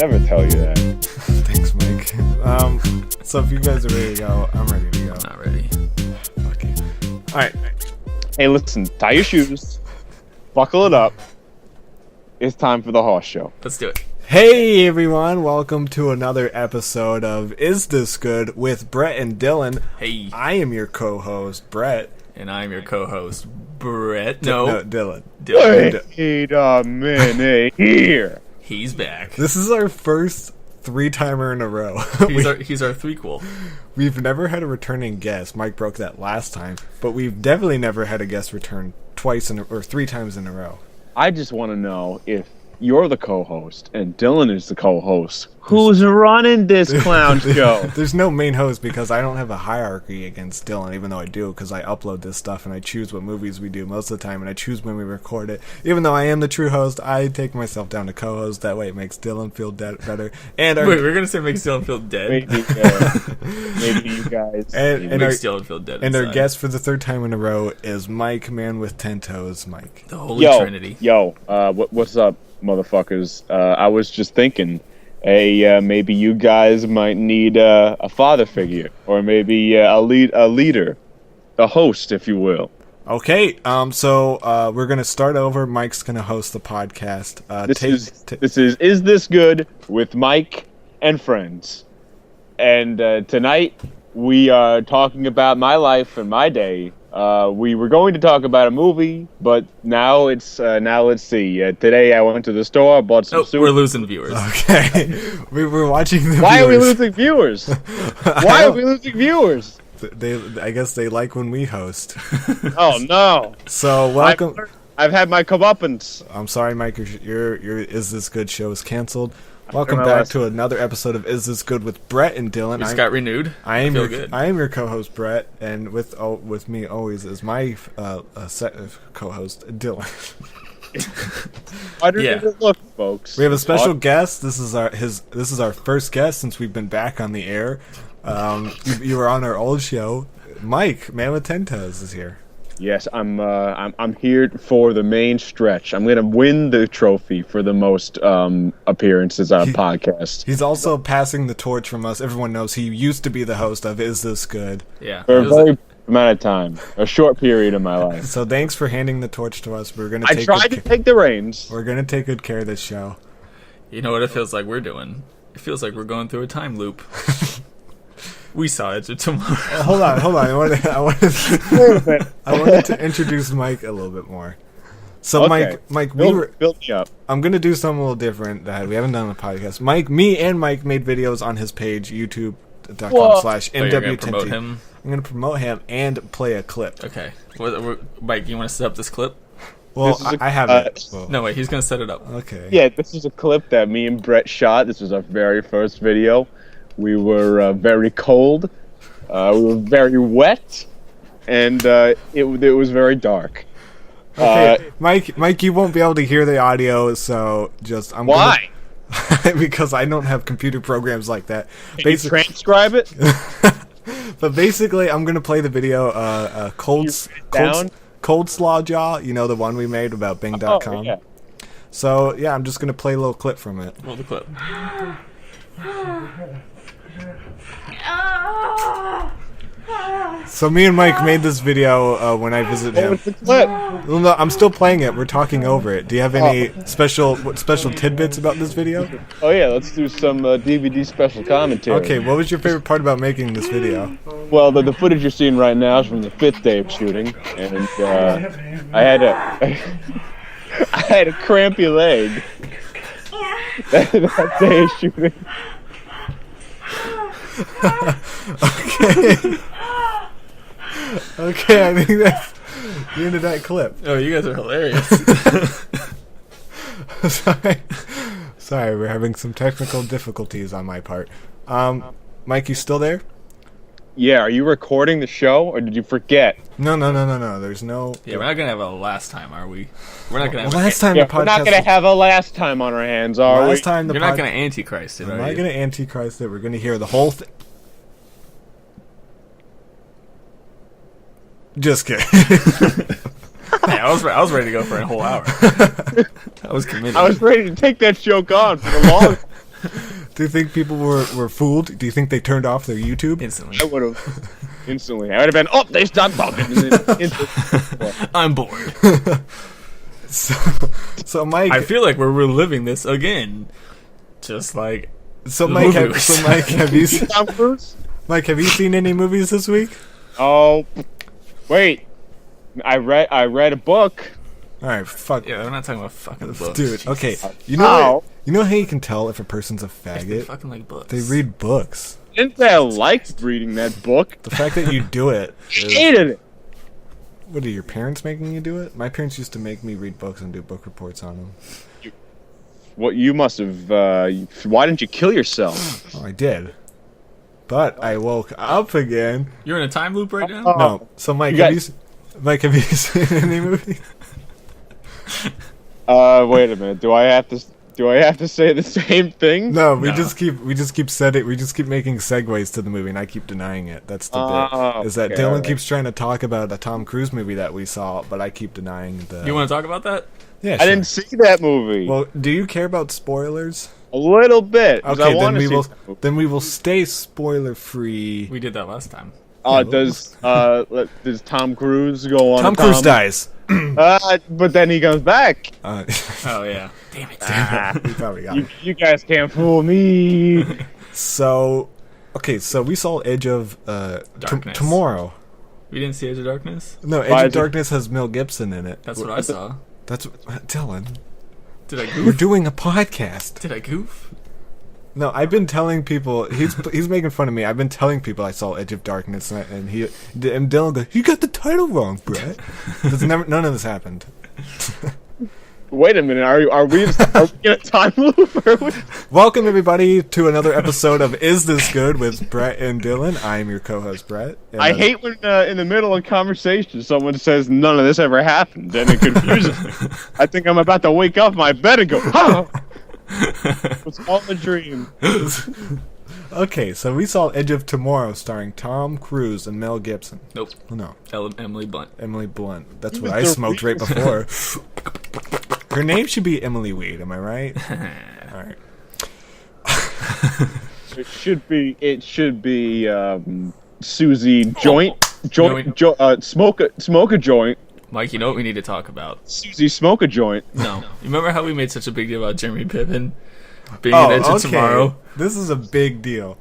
never tell you that. Thanks, Mike. So if you guys are ready to go, I'm ready to go. I'm not ready. Okay. All right. Hey, listen, tie your shoes, buckle it up. It's time for the horse show. Let's do it. Hey everyone, welcome to another episode of Is This Good with Brett and Dylan. Hey. I am your co-host, Brett. And I'm your co-host, Brett. No, Dylan. Wait a minute here. He's back. This is our first three-timer in a row. He's our threequel. We've never had a returning guest. Mike broke that last time. But we've definitely never had a guest return three times in a row. I just want to know if you're the co-host and Dylan is the co-host. Who's running this clown show? There's no main host because I don't have a hierarchy against Dylan, even though I do, because I upload this stuff and I choose what movies we do most of the time, and I choose when we record it. Even though I am the true host, I take myself down to co-host. That way it makes Dylan feel better. And Wait, we're going to say it makes Dylan feel dead? Maybe you guys. And makes Dylan feel dead And our inside. guest for the third time in a row is Mike, man with 10 toes, Mike. The Holy Trinity. What's up, motherfuckers? I was just thinking, maybe you guys might need a father figure, or maybe a leader, a host, if you will. Okay, so we're gonna start over. Mike's gonna host the podcast. This is Is This Good with Mike and friends, and tonight we are talking about my life and my day. We were going to talk about a movie, but now let's see. Today I went to the store, bought some soup. We're losing viewers. Okay, we were watching the. Why are we losing viewers? Why are we losing viewers? I guess they like when we host. Oh no! So welcome. I've had my comeuppance. I'm sorry, Mike. Your Is This Good show is canceled. Welcome back to another episode of Is This Good with Brett and Dylan. We just got renewed. I am your co-host Brett, and with me always is my co-host Dylan. Look, folks. We have a special guest. This is our first guest since we've been back on the air. You were on our old show. Mike, man with 10 toes, is here. Yes, I'm here for the main stretch. I'm gonna win the trophy for the most appearances on a podcast. He's also passing the torch from us. Everyone knows he used to be the host of Is This Good? Yeah. For a very amount of time, a short period of my life. So thanks for handing the torch to us. I tried to take the reins. We're gonna take good care of this show. You know what it feels like we're doing? It feels like we're going through a time loop. We saw it tomorrow. Hold on. I wanted to introduce Mike a little bit more. So okay. Mike, build me up. I'm gonna do something a little different that we haven't done on the podcast. Mike made videos on his page, youtube.com/MWTNT. You're gonna promote him? I'm gonna promote him and play a clip. Okay. Mike, you want to set up this clip? Well, I have it. Well, No, wait, he's gonna set it up. Okay. Yeah, this is a clip that me and Brett shot. This was our very first video. We were very cold. We were very wet, and it was very dark. Okay, Mike, you won't be able to hear the audio, so why? Because I don't have computer programs like that. Can you transcribe it? But basically, I'm gonna play the video. Cold Slaw Jaw. You know, the one we made about Bing.com. Oh, yeah. So yeah, I'm just gonna play a little clip from it. Roll the clip. So me and Mike made this video when I visited him. What's the clip? Well, no, I'm still playing it. We're talking over it. Do you have any special tidbits about this video? Oh yeah, let's do some DVD special commentary. Okay, what was your favorite part about making this video? Well, the footage you're seeing right now is from the 5th day of shooting, and I had a crampy leg that day of shooting. Okay, I think that's the end of that clip. Oh, you guys are hilarious. Sorry, we're having some technical difficulties on my part. Mike, you still there? Yeah, are you recording the show, or did you forget? No. There's no. Yeah, we're not gonna have a last time, are we? We're not gonna. Last time Yeah, the podcast. we're not gonna have a last time on our hands, are we? Last time the You're not gonna Antichrist it, I'm are not you? gonna Antichrist it. We're gonna hear the whole thing. Just kidding. Hey, I was ready to go for a whole hour. I was committed. I was ready to take that joke on for the long. Do you think people were fooled? Do you think they turned off their YouTube? Instantly. I would have instantly. I would have been. Oh, they stopped talking. And then instantly. I'm bored. So Mike, I feel like we're reliving this again. Just like Mike, movies. have you Tom Cruise? Mike, have you seen any movies this week? Oh, wait. I read a book. All right, fuck. Yeah, we're not talking about fucking books. Dude, okay. Jesus. You know how you can tell if a person's a They faggot? fucking like books. They read books. Didn't say I liked reading that book. The fact that you do it. Hated it. What are your parents making you do it? My parents used to make me read books and do book reports on them. What you must have. Why didn't you kill yourself? Oh, I did. But I woke up again. You're in a time loop right now? No. So Mike, have you seen any movies? Wait a minute. Do I have to say the same thing? No, we just keep making segues to the movie, and I keep denying it. That's the bit. Is that okay, Dylan alright. keeps trying to talk about a Tom Cruise movie that we saw, but I keep denying the. You want to talk about that? Yeah, I sure. didn't see that movie. Well, do you care about spoilers? A little bit. 'Cause I Okay, wanna see that movie. then we will stay spoiler free. We did that last time. Does Tom Cruise go on? Tom Cruise dies. But then he comes back. Uh, Oh, yeah. Damn it. we probably got it. You guys can't fool me. So, okay, so we saw Edge of Darkness. tomorrow. We didn't see Edge of Darkness? No, Why Edge of is it- Darkness has Mel Gibson in it. That's what I saw. That's Dylan. Did I We're goof? doing a podcast. Did I goof? No, I've been telling people he's making fun of me. I've been telling people I saw Edge of Darkness, and Dylan goes, "You got the title wrong, Brett." None of this happened. Wait a minute. Are we in a time loop? Or Welcome everybody to another episode of Is This Good with Brett and Dylan. I'm your co-host Brett. And I hate when in the middle of conversation someone says none of this ever happened, and it confuses me. I think I'm about to wake up in my bed and go, "Oh, it's all a dream." Okay, so we saw Edge of Tomorrow starring Tom Cruise and Mel Gibson. Nope. Oh, no, Emily Blunt. Emily Blunt. That's Even what I the smoked right before. Her name should be Emily Weed, am I right? Alright. It should be Susie smoke a joint. Mike, you know what we need to talk about? Susie smoke a joint. No. You remember how we made such a big deal about Jeremy Piven being in Edge of Tomorrow? This is a big deal.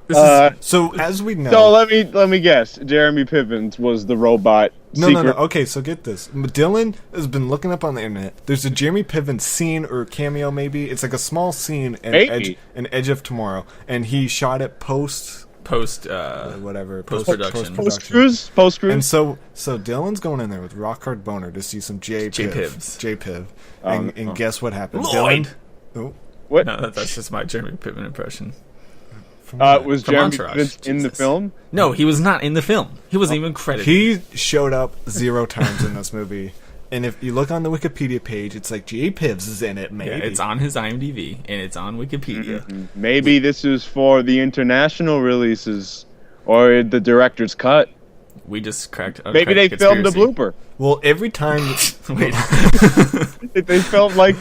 So as we know, So let me guess. Jeremy Piven was the robot. no. secret- Okay, so get this. Dylan has been looking up on the internet. There's a Jeremy Piven scene or cameo, maybe. It's like a small scene in Maybe. Edge of Tomorrow, and he shot it post Post-production. Post cruise. And so Dylan's going in there with Rock Hard Boner to see some J-Pivs. J-Piv. And guess what happened? Lloyd! Dylan, oh, What No, that's just my Jeremy Piven impression. was From Jeremy Entourage, Piven in the Jesus. film? No, he was not in the film. He wasn't even credited. he showed up 0 times in this movie. And if you look on the Wikipedia page, it's like J-Pivs is in it, maybe. Yeah, it's on his IMDb, and it's on Wikipedia. Maybe this is for the international releases or the director's cut. We just cracked a Maybe they filmed a conspiracy. blooper. Well, every time... Wait. They felt like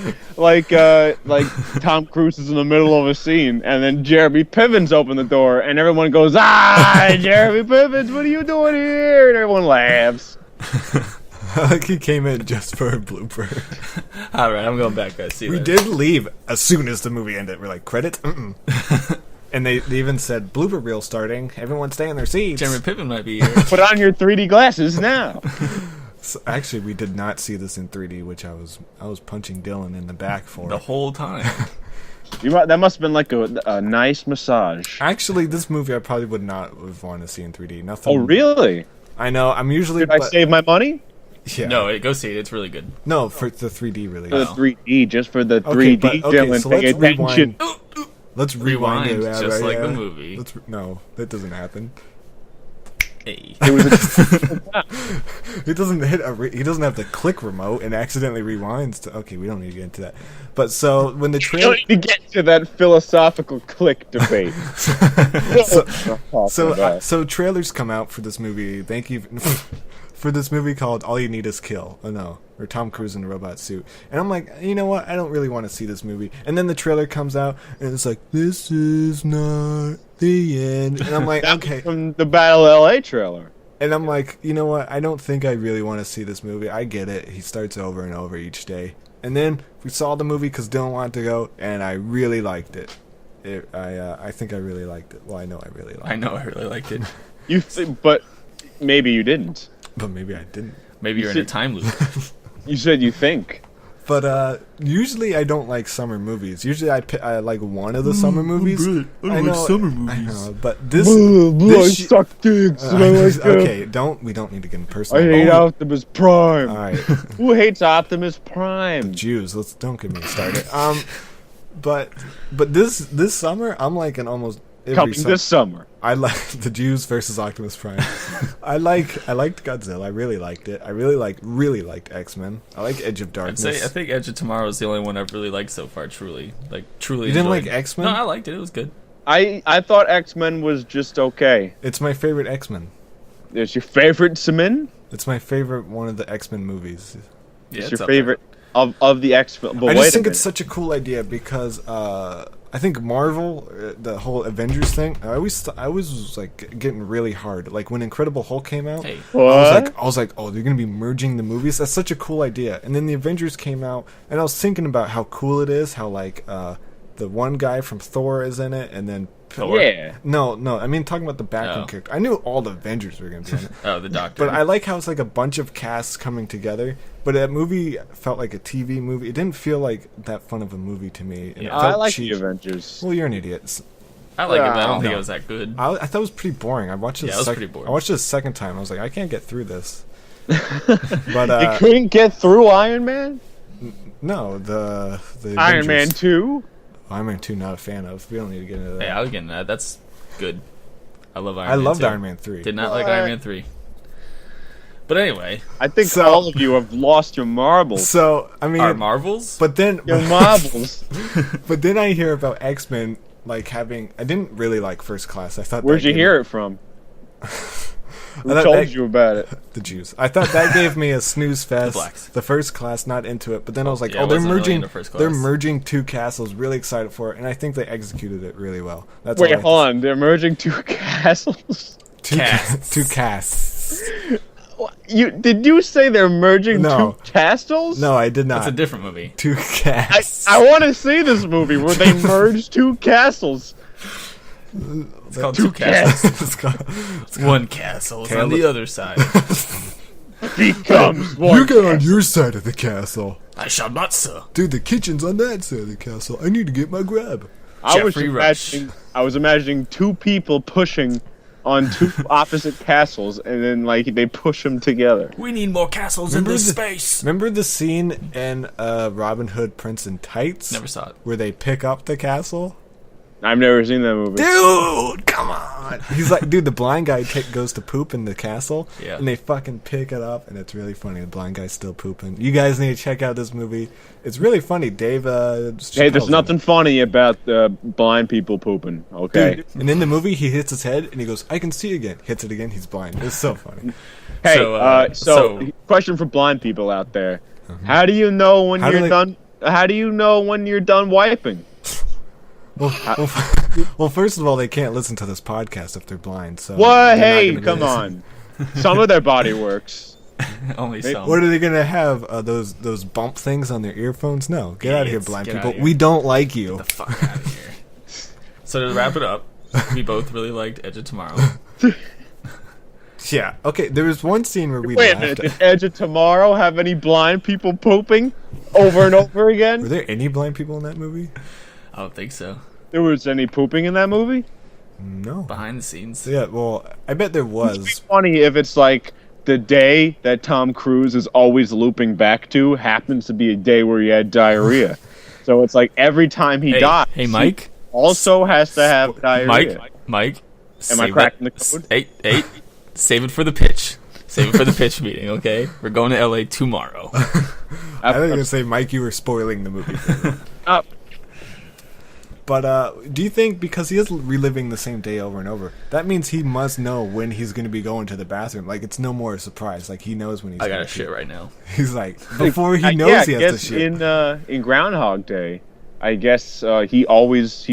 Tom Cruise is in the middle of a scene, and then Jeremy Piven's open the door, and everyone goes, "Ah, Jeremy Pivens, what are you doing here?" And everyone laughs. like he came in just for a blooper. Alright, I'm going back, guys. See you We later. did leave as soon as the movie ended. We're like, credits? Mm-mm. And they even said, blooper reel starting. Everyone stay in their seats. Jeremy Piven might be here. Put on your 3D glasses now. So, actually, we did not see this in 3D, which I was punching Dylan in the back for. The whole time. That must have been like a nice massage. Actually, this movie I probably would not have wanted to see in 3D. Nothing. Oh, really? I know. I'm usually. Did I save my money? Yeah. No, go see it. It's really good. No, for the 3D release. For the 3D, just for the Okay, 3D, but- okay, Dylan, so pay let's attention. rewind. Let's rewind it. Rewind, just like the movie. No, that doesn't happen. Hey. It was He doesn't he doesn't have the click remote and accidentally rewinds to. Okay, we don't need to get into that. But so when the you trailer, don't need to get to that philosophical click debate. so trailers come out for this movie. Thank you for this movie called All You Need Is Kill. Oh no, or Tom Cruise in a robot suit. And I'm like, you know what? I don't really want to see this movie. And then the trailer comes out, and it's like, this is not the end. And I'm like, okay. From the Battle LA trailer. And I'm like, you know what? I don't think I really want to see this movie. I get it. He starts over and over each day. And then we saw the movie because Dylan wanted to go, and I really liked it. I think I really liked it. Well, I know I really liked it. I know I really liked it. But maybe you didn't. But maybe I didn't. Maybe you're in a time loop. You said you think. But usually I don't like summer movies. Usually I like one of the summer movies. I don't like summer movies. I know, but this I suck dicks. okay, we don't need to get in personal. I hate Optimus Prime. All right, Who hates Optimus Prime? Jews. Don't get me started. But this summer I'm like in almost every Coming this summer. I like the Jews versus Optimus Prime. I liked Godzilla. I really liked it. I really liked X-Men. I like Edge of Darkness. I think Edge of Tomorrow is the only one I've really liked so far. Truly. You didn't enjoyed. like X-Men? No, I liked it. It was good. I thought X-Men was just okay. It's my favorite X-Men. It's your favorite X-Men? It's my favorite one of the X-Men movies. Yeah, It's your favorite of the X-Men. I just think it's such a cool idea because I think Marvel, the whole Avengers thing, I was like getting really hard. Like when Incredible Hulk came out, Hey. What? I was like, oh, they're gonna be merging the movies. That's such a cool idea. And then the Avengers came out, and I was thinking about how cool it is, how like the one guy from Thor is in it, and then Thor? Yeah. No, I mean talking about the background Oh. character. I knew all the Avengers were gonna be in it. Oh, the Doctor. But I like how it's like a bunch of casts coming together. But that movie felt like a TV movie. It didn't feel like that fun of a movie to me. And it Yeah. felt I like cheap. the Avengers. Well, you're an idiot. I like it, but I don't think No. it was that good. I thought it was pretty boring. I watched it. Yeah, it was pretty boring. I watched it a second time. I was like, I can't get through this. But You couldn't get through Iron Man? no, the Iron Man Avengers- 2? Iron Man 2, not a fan of. We don't need to get into that. Hey, I was getting that. That's good. I love Iron I Man loved 2. Iron Man 3. Did not like What? Iron Man 3. But anyway, I think So- all of you have lost your marbles. So I mean, our Marvels? but then Your marbles. but then I hear about X-Men like having. I didn't really like First Class. I thought. Where'd you hear it from? Who thought told that- you about it? The Jews. I thought that gave me a snooze fest. The blacks. The First Class, not into it. But then I was like, Yeah, I oh, they're wasn't really merging. into First They're Class. merging two castles. Really excited for it, and I think they executed it really well. That's all I Wait, have to hold on. They're merging two castles? Two Casts. two casts. Did you say they're merging No. two castles? No, I did not. That's a different movie. Two casts. I want to see this movie where they merge two castles. It's called Two Castles. It's called- One castle is on the other side. Becomes one. you get on your side of the castle. I shall not, sir. Dude, the kitchen's on that side of the castle. I need to get my grab. I was Jeffrey Rush. imagining two people pushing on two opposite castles, and then like they push them together. We need more castles in this space. Remember the scene in Robin Hood, Prince in Tights? Never saw it. Where they pick up the castle? I've never seen that movie. Dude, come on. He's like, dude, the blind guy goes to poop in the castle, Yeah. and they fucking pick it up, and it's really funny. The blind guy's still pooping. You guys need to check out this movie. It's really funny. Dave, Hey, there's nothing funny about blind people pooping. Okay. Dude, and in the movie, he hits his head, and he goes, I can see again. Hits it again, he's blind. It's so funny. Hey, So, so question for blind people out there: How do you know when How do you're they- done? How do you know when you're done wiping? Well, first of all, they can't listen to this podcast if they're blind. So What? they're not Hey, gonna be come listening. on. Some of their body works. Only some. What are they gonna have? Those bump things on their earphones? No, get out of here, Idiots. blind Get people. outta here. We don't like you. the fuck out of here. So to wrap it up, we both really liked Edge of Tomorrow. Yeah. Okay. There was one scene where we Wait a laughed. minute. Did Edge of Tomorrow have any blind people pooping over and over Were again? there any blind people in that movie? I don't think so. There was any pooping in that movie? No. Behind the scenes. Yeah. Well, I bet there It'd be was. funny if it's like the day that Tom Cruise is always looping back to happens to be a day where he had diarrhea. So it's like every time he dies, Hey, Mike. he also has to have diarrhea. Mike. Am I save cracking that- the code? Hey, save it for the pitch. Save it for the pitch meeting, okay? We're going to LA tomorrow. I was gonna say, Mike, you were spoiling the movie. Uh, But do you think, because he is reliving the same day over and over, that means he must know when he's going to be going to the bathroom? Like, it's no more a surprise. Like, he knows when he's. I got to shit right now. He's like, before he knows he has to shit. In Groundhog Day, I guess he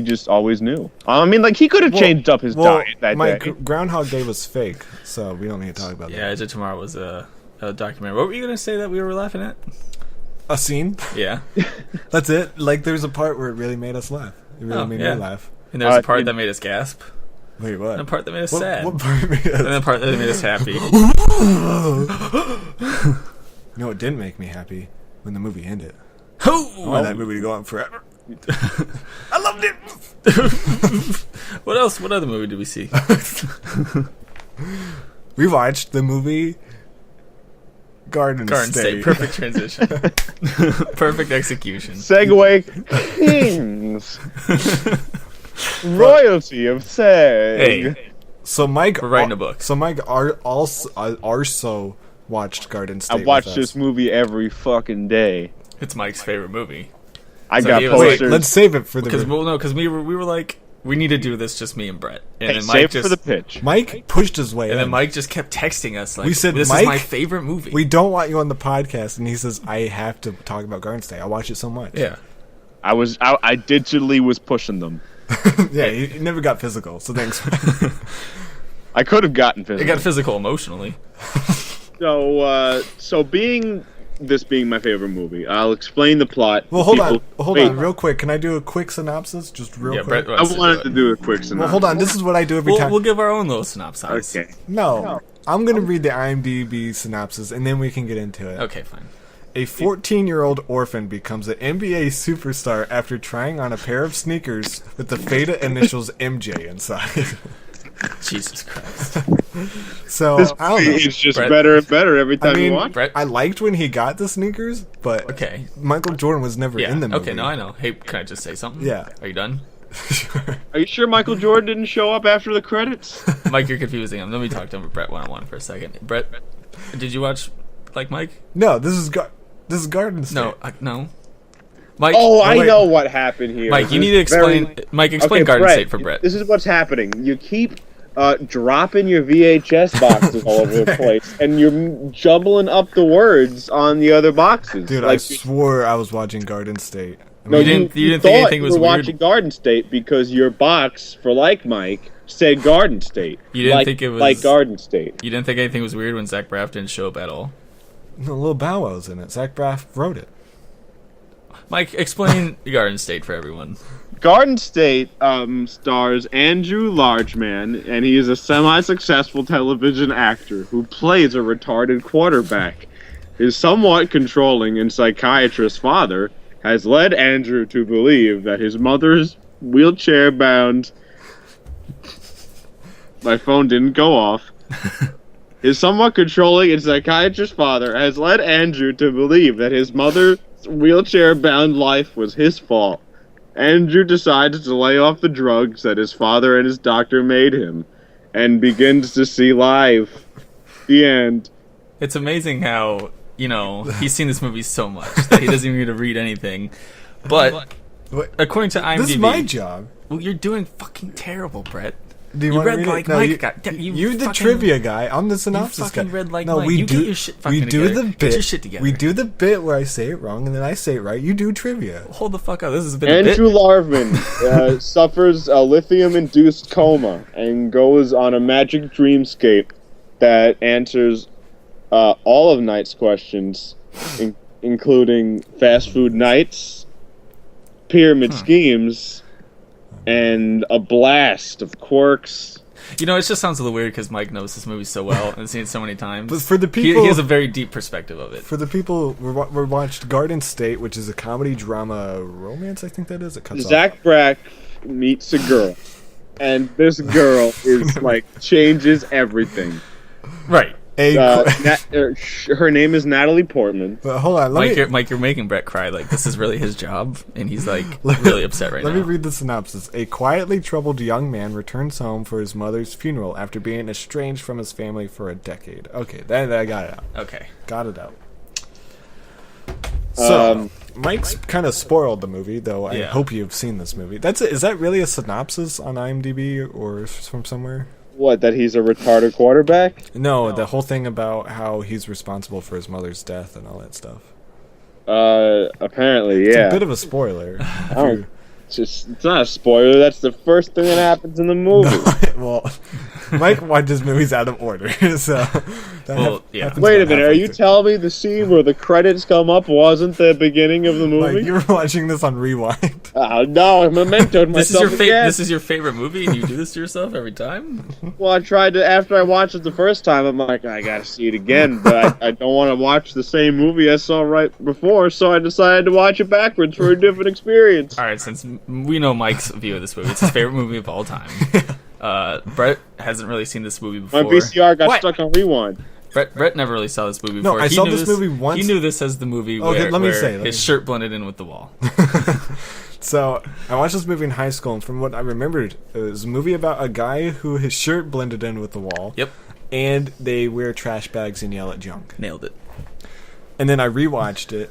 just always knew. I mean, like, he could have changed up his diet that day. Groundhog Day was fake, so we don't need to talk about that. Yeah, Edge of Tomorrow was a documentary. What were you gonna say that we were laughing at? A scene? Yeah. That's it. Like, there's a part where it really made us laugh. It really made me laugh. And there's a part that made us gasp. Wait, what? And a part that made us sad. What part made us... And the part that made us happy. No, it didn't make me happy when the movie ended. Oh! I want that movie to go on forever. I loved it! What else? What other movie did we see? We watched the movie Garden State. Perfect transition. Perfect execution. Segway Kings. Royalty of Seg. Hey. So Mike, we're writing a book. So Mike also watched Garden State. I watched this movie every fucking day. It's Mike's favorite movie. I got posters. Wait, let's save it for the... Because we were like, we need to do this, just me and Brett. And then Mike for the pitch. Mike pushed his way in. And then Mike just kept texting us like, we said, this Mike, is my favorite movie. We don't want you on the podcast. And he says, I have to talk about Garden State. I watch it so much. Yeah. I digitally was pushing them. Yeah, you never got physical, so thanks. I could have gotten physical. It got physical emotionally. So being my favorite movie, I'll explain the plot. Well, hold on, real quick. Can I do a quick synopsis? Just real quick. I wanted to do a quick synopsis. Well, hold on. This is what I do every time. We'll give our own little synopsis. Okay. No, I'm going to read the IMDb synopsis, and then we can get into it. Okay, fine. A 14-year-old orphan becomes an NBA superstar after trying on a pair of sneakers with the Feta initials MJ inside. Jesus Christ. So, I don't know. It's just better and better every time you watch. Brett, I liked when he got the sneakers, but okay. Michael Jordan was never in the movie. Okay, no, I know. Hey, can I just say something? Yeah. Are you done? Sure. Are you sure Michael Jordan didn't show up after the credits? Mike, you're confusing him. Let me talk to him, Brett, one-on-one for a second. Brett, did you watch, like, Mike? No, this is Garden State. No. Mike, I know what happened here. Mike, you need to explain. Mike, explain Garden Brett, State for Brett. This is what's happening. You keep dropping your VHS boxes all over the place, and you're jumbling up the words on the other boxes. Dude, I swore I was watching Garden State. No, you didn't think anything was weird? You were weird? watching Garden State because your box for Like Mike said Garden State. You didn't think it was like Garden State. You didn't think anything was weird when Zach Braff didn't show up at all? No, Lil Bow Wow's in it. Zach Braff wrote it. Mike, explain Garden State for everyone. Garden State stars Andrew Largeman, and he is a semi-successful television actor who plays a retarded quarterback. His somewhat controlling and psychiatrist father has led Andrew to believe that his mother's wheelchair-bound... My phone didn't go off. His somewhat controlling and psychiatrist father has led Andrew to believe that his mother's wheelchair-bound life was his fault. Andrew decides to lay off the drugs that his father and his doctor made him, and begins to see life. The end. It's amazing how, he's seen this movie so much that he doesn't even need to read anything. But, according to IMDb... This is my job. Well, you're doing fucking terrible, Brett. Do you want read to read like it? No, Mike. You're the trivia guy. I'm the synopsis guy. You read like no, Mike. we Get your shit fucking together. Get your shit together. We do the bit where I say it wrong and then I say it right. You do trivia. Hold the fuck up. This has been a bit. Andrew Larvin suffers a lithium-induced coma and goes on a magic dreamscape that answers all of Knight's questions, including fast food nights, pyramid schemes, and a blast of quirks. It just sounds a little weird because Mike knows this movie so well and seen it so many times. But for the people, he has a very deep perspective of it. For the people, we watched Garden State, which is a comedy drama romance. I think that is. It cuts Zach Braff meets a girl, and this girl is changes everything. Right. Her name is Natalie Portman. Hold on, Mike, you're making Brett cry. Like, this is really his job, and he's really upset right now. Let me read the synopsis. A quietly troubled young man returns home for his mother's funeral after being estranged from his family for a decade. Okay, that I got it out. Okay, got it out. So, Mike's kind of spoiled the movie, though. I Yeah. hope you've seen this movie. Is that really a synopsis on IMDb or from somewhere? What, that he's a retarded quarterback? No, the whole thing about how he's responsible for his mother's death and all that stuff. Apparently, It's yeah. a bit of a spoiler. It's not a spoiler. That's the first thing that happens in the movie. Well, Mike watches movies out of order, so. Happens Wait a about minute. Are halfway you through. telling me the scene where the credits come up wasn't the beginning of the movie? Like, you were watching this on rewind. Oh no, I mementoed myself again. This is your favorite movie, and you do this to yourself every time. Well, I tried to. After I watched it the first time, I'm like, I gotta see it again, but I don't want to watch the same movie I saw right before, so I decided to watch it backwards for a different experience. All right, since we know Mike's view of this movie, it's his favorite movie of all time. Brett hasn't really seen this movie before. My VCR got What? stuck on rewind. Brett never really saw this movie No, before. I He saw knew this movie once. He knew this as the movie Okay, where, let me where say, let his me- shirt blended in with the wall. So, I watched this movie in high school, and from what I remembered, it was a movie about a guy who his shirt blended in with the wall. Yep, And they wear trash bags and yell at junk. nailed it. And then I rewatched it.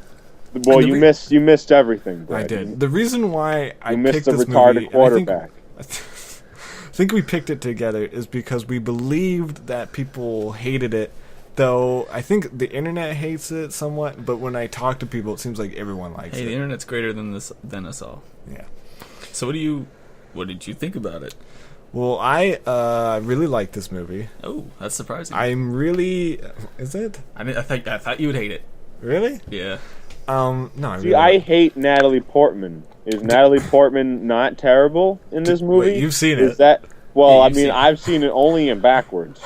Well, you missed everything, Brad. I did. The reason why I You picked missed a this retarded movie, quarterback. I think we picked it together is because we believed that people hated it. Though I think the internet hates it somewhat, but when I talk to people, it seems like everyone likes Hey, it. the internet's greater than us all. Yeah. So what did you think about it? Well, I really like this movie. Oh, that's surprising. I'm really. Is it I thought you would hate it. really? Yeah. No. I See, really I hate Natalie Portman. Is Natalie Portman not terrible in this movie? Wait, you've seen Is it? that? Well, Yeah, I you've mean, seen it. I've seen it only in backwards.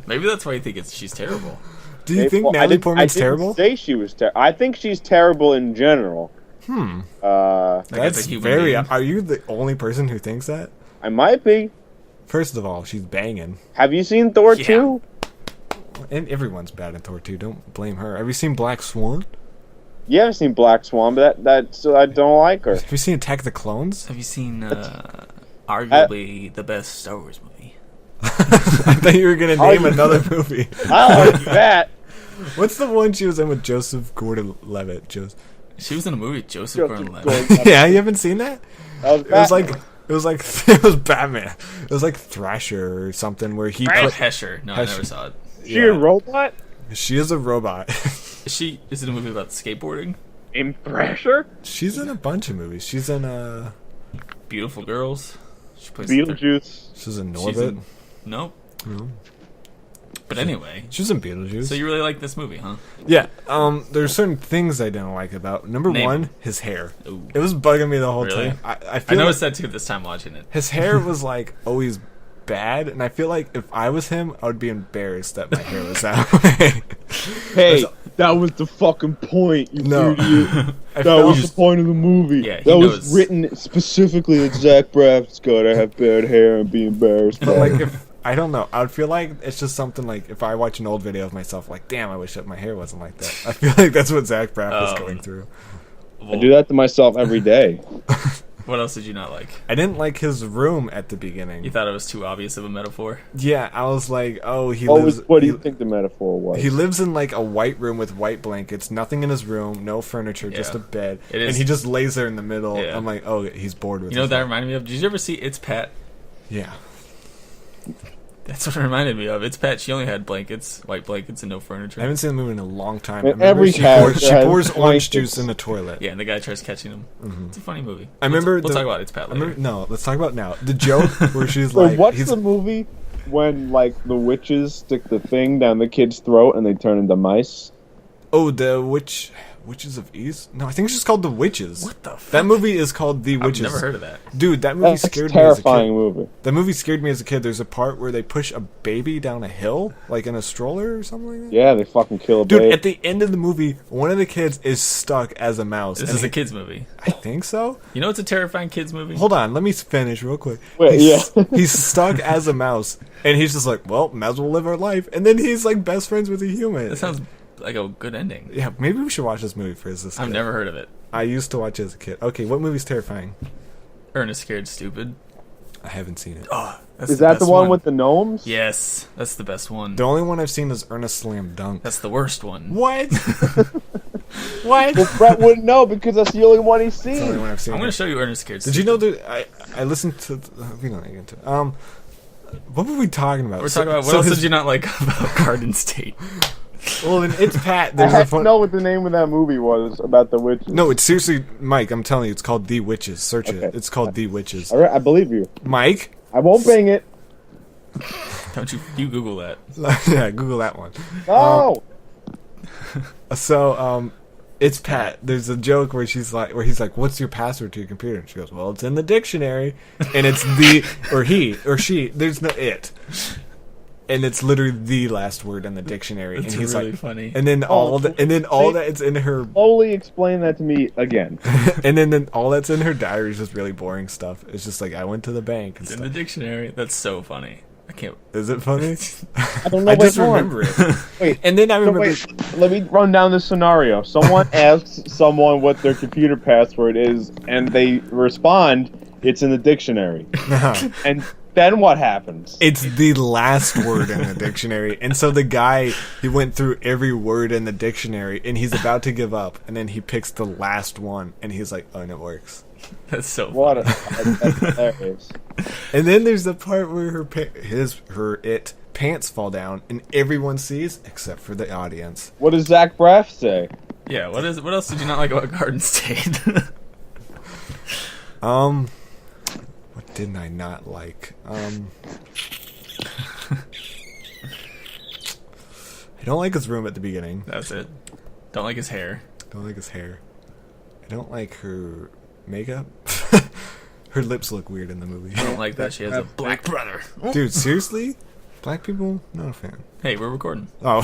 Maybe that's why you think she's terrible. Do you think Well, Natalie I Portman's didn't terrible? Say she was terrible. I think she's terrible in general. Like, as That's a human very. being. Are you the only person who thinks that? I might be. First of all, she's banging. Have you seen Thor Yeah. 2? And everyone's bad in Thor 2. Don't blame her. Have you seen Black Swan? You haven't seen Black Swan, but that's I don't like her. Have you seen Attack of the Clones? Have you seen arguably the best Star Wars movie? I thought you were gonna name another movie. I like that. What's the one she was in with Joseph Gordon-Levitt? She was in a movie with Joseph Gordon-Levitt. Gordon-Levitt. Yeah, you haven't seen that? That It was like it was Batman. It was like Thrasher or something where he Oh, put. Hesher. No, I never saw it. She a robot? She is a robot. Is it a movie about skateboarding? In Thrasher? She's in a bunch of movies. She's in Beautiful Girls. She plays Beetlejuice. she's in She's Norbit. in, nope. No. But anyway, She's in Beetlejuice. so you really like this movie, huh? Yeah. There's certain things I didn't like about. Number Name one, them. his hair. Ooh. It was bugging me the whole Really? time. I I feel noticed like that too this time watching it. his hair was like always bad, and I feel like if I was him, I would be embarrassed that my hair was that way. Hey, that was the fucking point, you No. idiot. I That felt- was the point of the movie. Yeah, he that was knows. written specifically that Zach Braff's gotta have bad hair and be embarrassed. But like if I don't know, I would feel like it's just something like if I watch an old video of myself, like damn, I wish that my hair wasn't like that. I feel like that's what Zach Braff was going through. I do that to myself every day. What else did you not like? I didn't like his room at the beginning. You thought it was too obvious of a metaphor? Yeah, I was like, oh, he What lives. do you think the metaphor was? He lives in like a white room with white blankets, nothing in his room, no furniture, just Yeah. a bed, It is- and he just lays there in the middle. Yeah. I'm like, oh, he's bored with. You know what his that life. reminded me of? Did you ever see It's Pat? Yeah, That's what it reminded me of. It's Pat. She only had blankets, white blankets, and no furniture. I haven't seen the movie in a long time. And I remember every she character has pours orange blankets. juice in the toilet. Yeah, and the guy tries catching him. It's a funny movie. I remember. We'll talk about It's Pat later. No, let's talk about now. The joke where she's So like, what's he's, the movie when like the witches stick the thing down the kid's throat and they turn into mice? oh, the Witches of East? No, I think it's just called The Witches. What the fuck? That movie is called The I've Witches. never heard of that. Dude, that movie That's a scared me as a terrifying kid. movie. That movie scared me as a kid. There's a part where they push a baby down a hill, like in a stroller or something like that. Yeah, they fucking kill a Dude, babe. at the end of the movie, one of the kids is stuck as a mouse. This and is a kids movie. I think so. You know it's a terrifying kids movie? Hold on, let me finish real quick. Wait, he's, yeah. he's stuck as a mouse, and he's just like, well, might as well live our life. And then he's like best friends with a human. That sounds like a good ending. Yeah, maybe we should watch this movie for this. I've never heard of it. I used to watch it as a kid. Okay, what movie's terrifying? Ernest Scared Stupid. I haven't seen it. Oh, that's Is that the best one with the gnomes? Yes, that's the best one. The only one I've seen is Ernest Slam Dunk. That's the worst one. What? What? Well, Brett wouldn't know because that's the only one he's It's the only seen. one I've seen. I'm going to show you Ernest Scared Did you know that I listened to? We don't get into. What were we talking about? We're talking about what else did you not like about Garden State? Well, in It's Pat. I There's had to know what the name of that movie was about the witches. No, it's seriously, Mike. I'm telling you, it's called The Witches. Search Okay. it. It's called The Witches. All right, I believe you. Mike. I won't bang it. Don't you Google that? Yeah, Google that one. No. So, It's Pat. There's a joke where he's like, "What's your password to your computer?" And she goes, "Well, it's in the dictionary." And it's the or he or she. There's no it. And it's literally the last word in the dictionary. That's and he's really like, funny. And then all that it's in her. Slowly explain that to me again. And then all that's in her diary is just really boring stuff. It's just like, I went to the bank. And It's in stuff. the dictionary. That's so funny. I can't. Is it funny? I don't know. I just hold on. remember it. Wait, And then I so remember. wait, let me run down this scenario. Someone asks someone what their computer password is, and they respond, "It's in the dictionary." And then what happens? It's the last word in the dictionary. And so the guy, he went through every word in the dictionary, and he's about to give up, and then he picks the last one, and he's like, "Oh, and it works." That's so What? funny. That's hilarious. And then there's the part where her pants fall down, and everyone sees except for the audience. What does Zach Braff say? Yeah. What else did you not like about Garden State? What didn't I not like? I don't like his room at the beginning. That's it. Don't like his hair. Don't like his hair. I don't like her makeup. Her lips look weird in the movie. I don't like that she has a black brother. Dude, seriously? Black people? Not a fan. Hey, we're recording. Oh,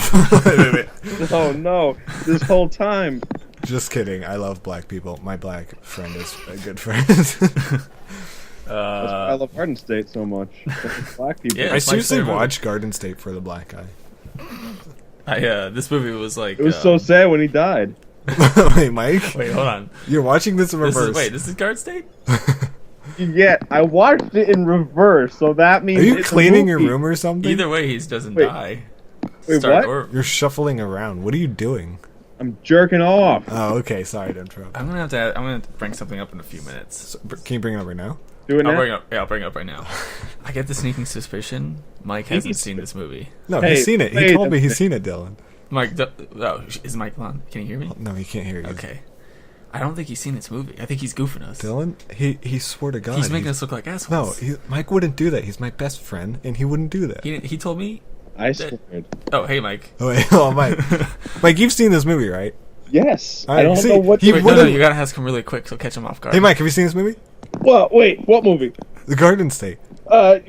wait. Oh no! This whole time. Just kidding. I love black people. My black friend is a good friend. I love Garden State so much. Black people. Yeah. I It's my seriously favorite. watched Garden State for the black guy. This movie was like. It was so sad when he died. Wait, Mike? Wait, hold on. You're watching this in reverse. This is Garden State? Yeah, I watched it in reverse, so that means. Are you it's a cleaning your movie. room or something? Either way, he doesn't Wait. die. Wait, what? You're shuffling around. What are you doing? I'm jerking off. Oh, okay. Sorry to interrupt. I'm gonna have to bring something up in a few minutes. So, can you bring it up right now? Do it I'll now. bring it up right now. I get the sneaking suspicion Mike hasn't seen this movie. No, Hey, he's seen it. He wait told a me he's minute. seen it, Dylan. Mike, is Mike on? Can you hear me? No, he can't hear you. Okay. I don't think he's seen this movie. I think he's goofing us. Dylan, he swore to God. He's making us look like No, assholes. Mike wouldn't do that. He's my best friend, and he wouldn't do that. He told me. I swear. Oh, hey, Mike. Oh, wait, Mike. Mike, you've seen this movie, right? Yes. All I right, don't see, know what. he Wait, wouldn't- no, you gotta ask him really quick so catch him off guard. Hey, Mike, have you seen this movie? Well, wait. What movie? The Garden State.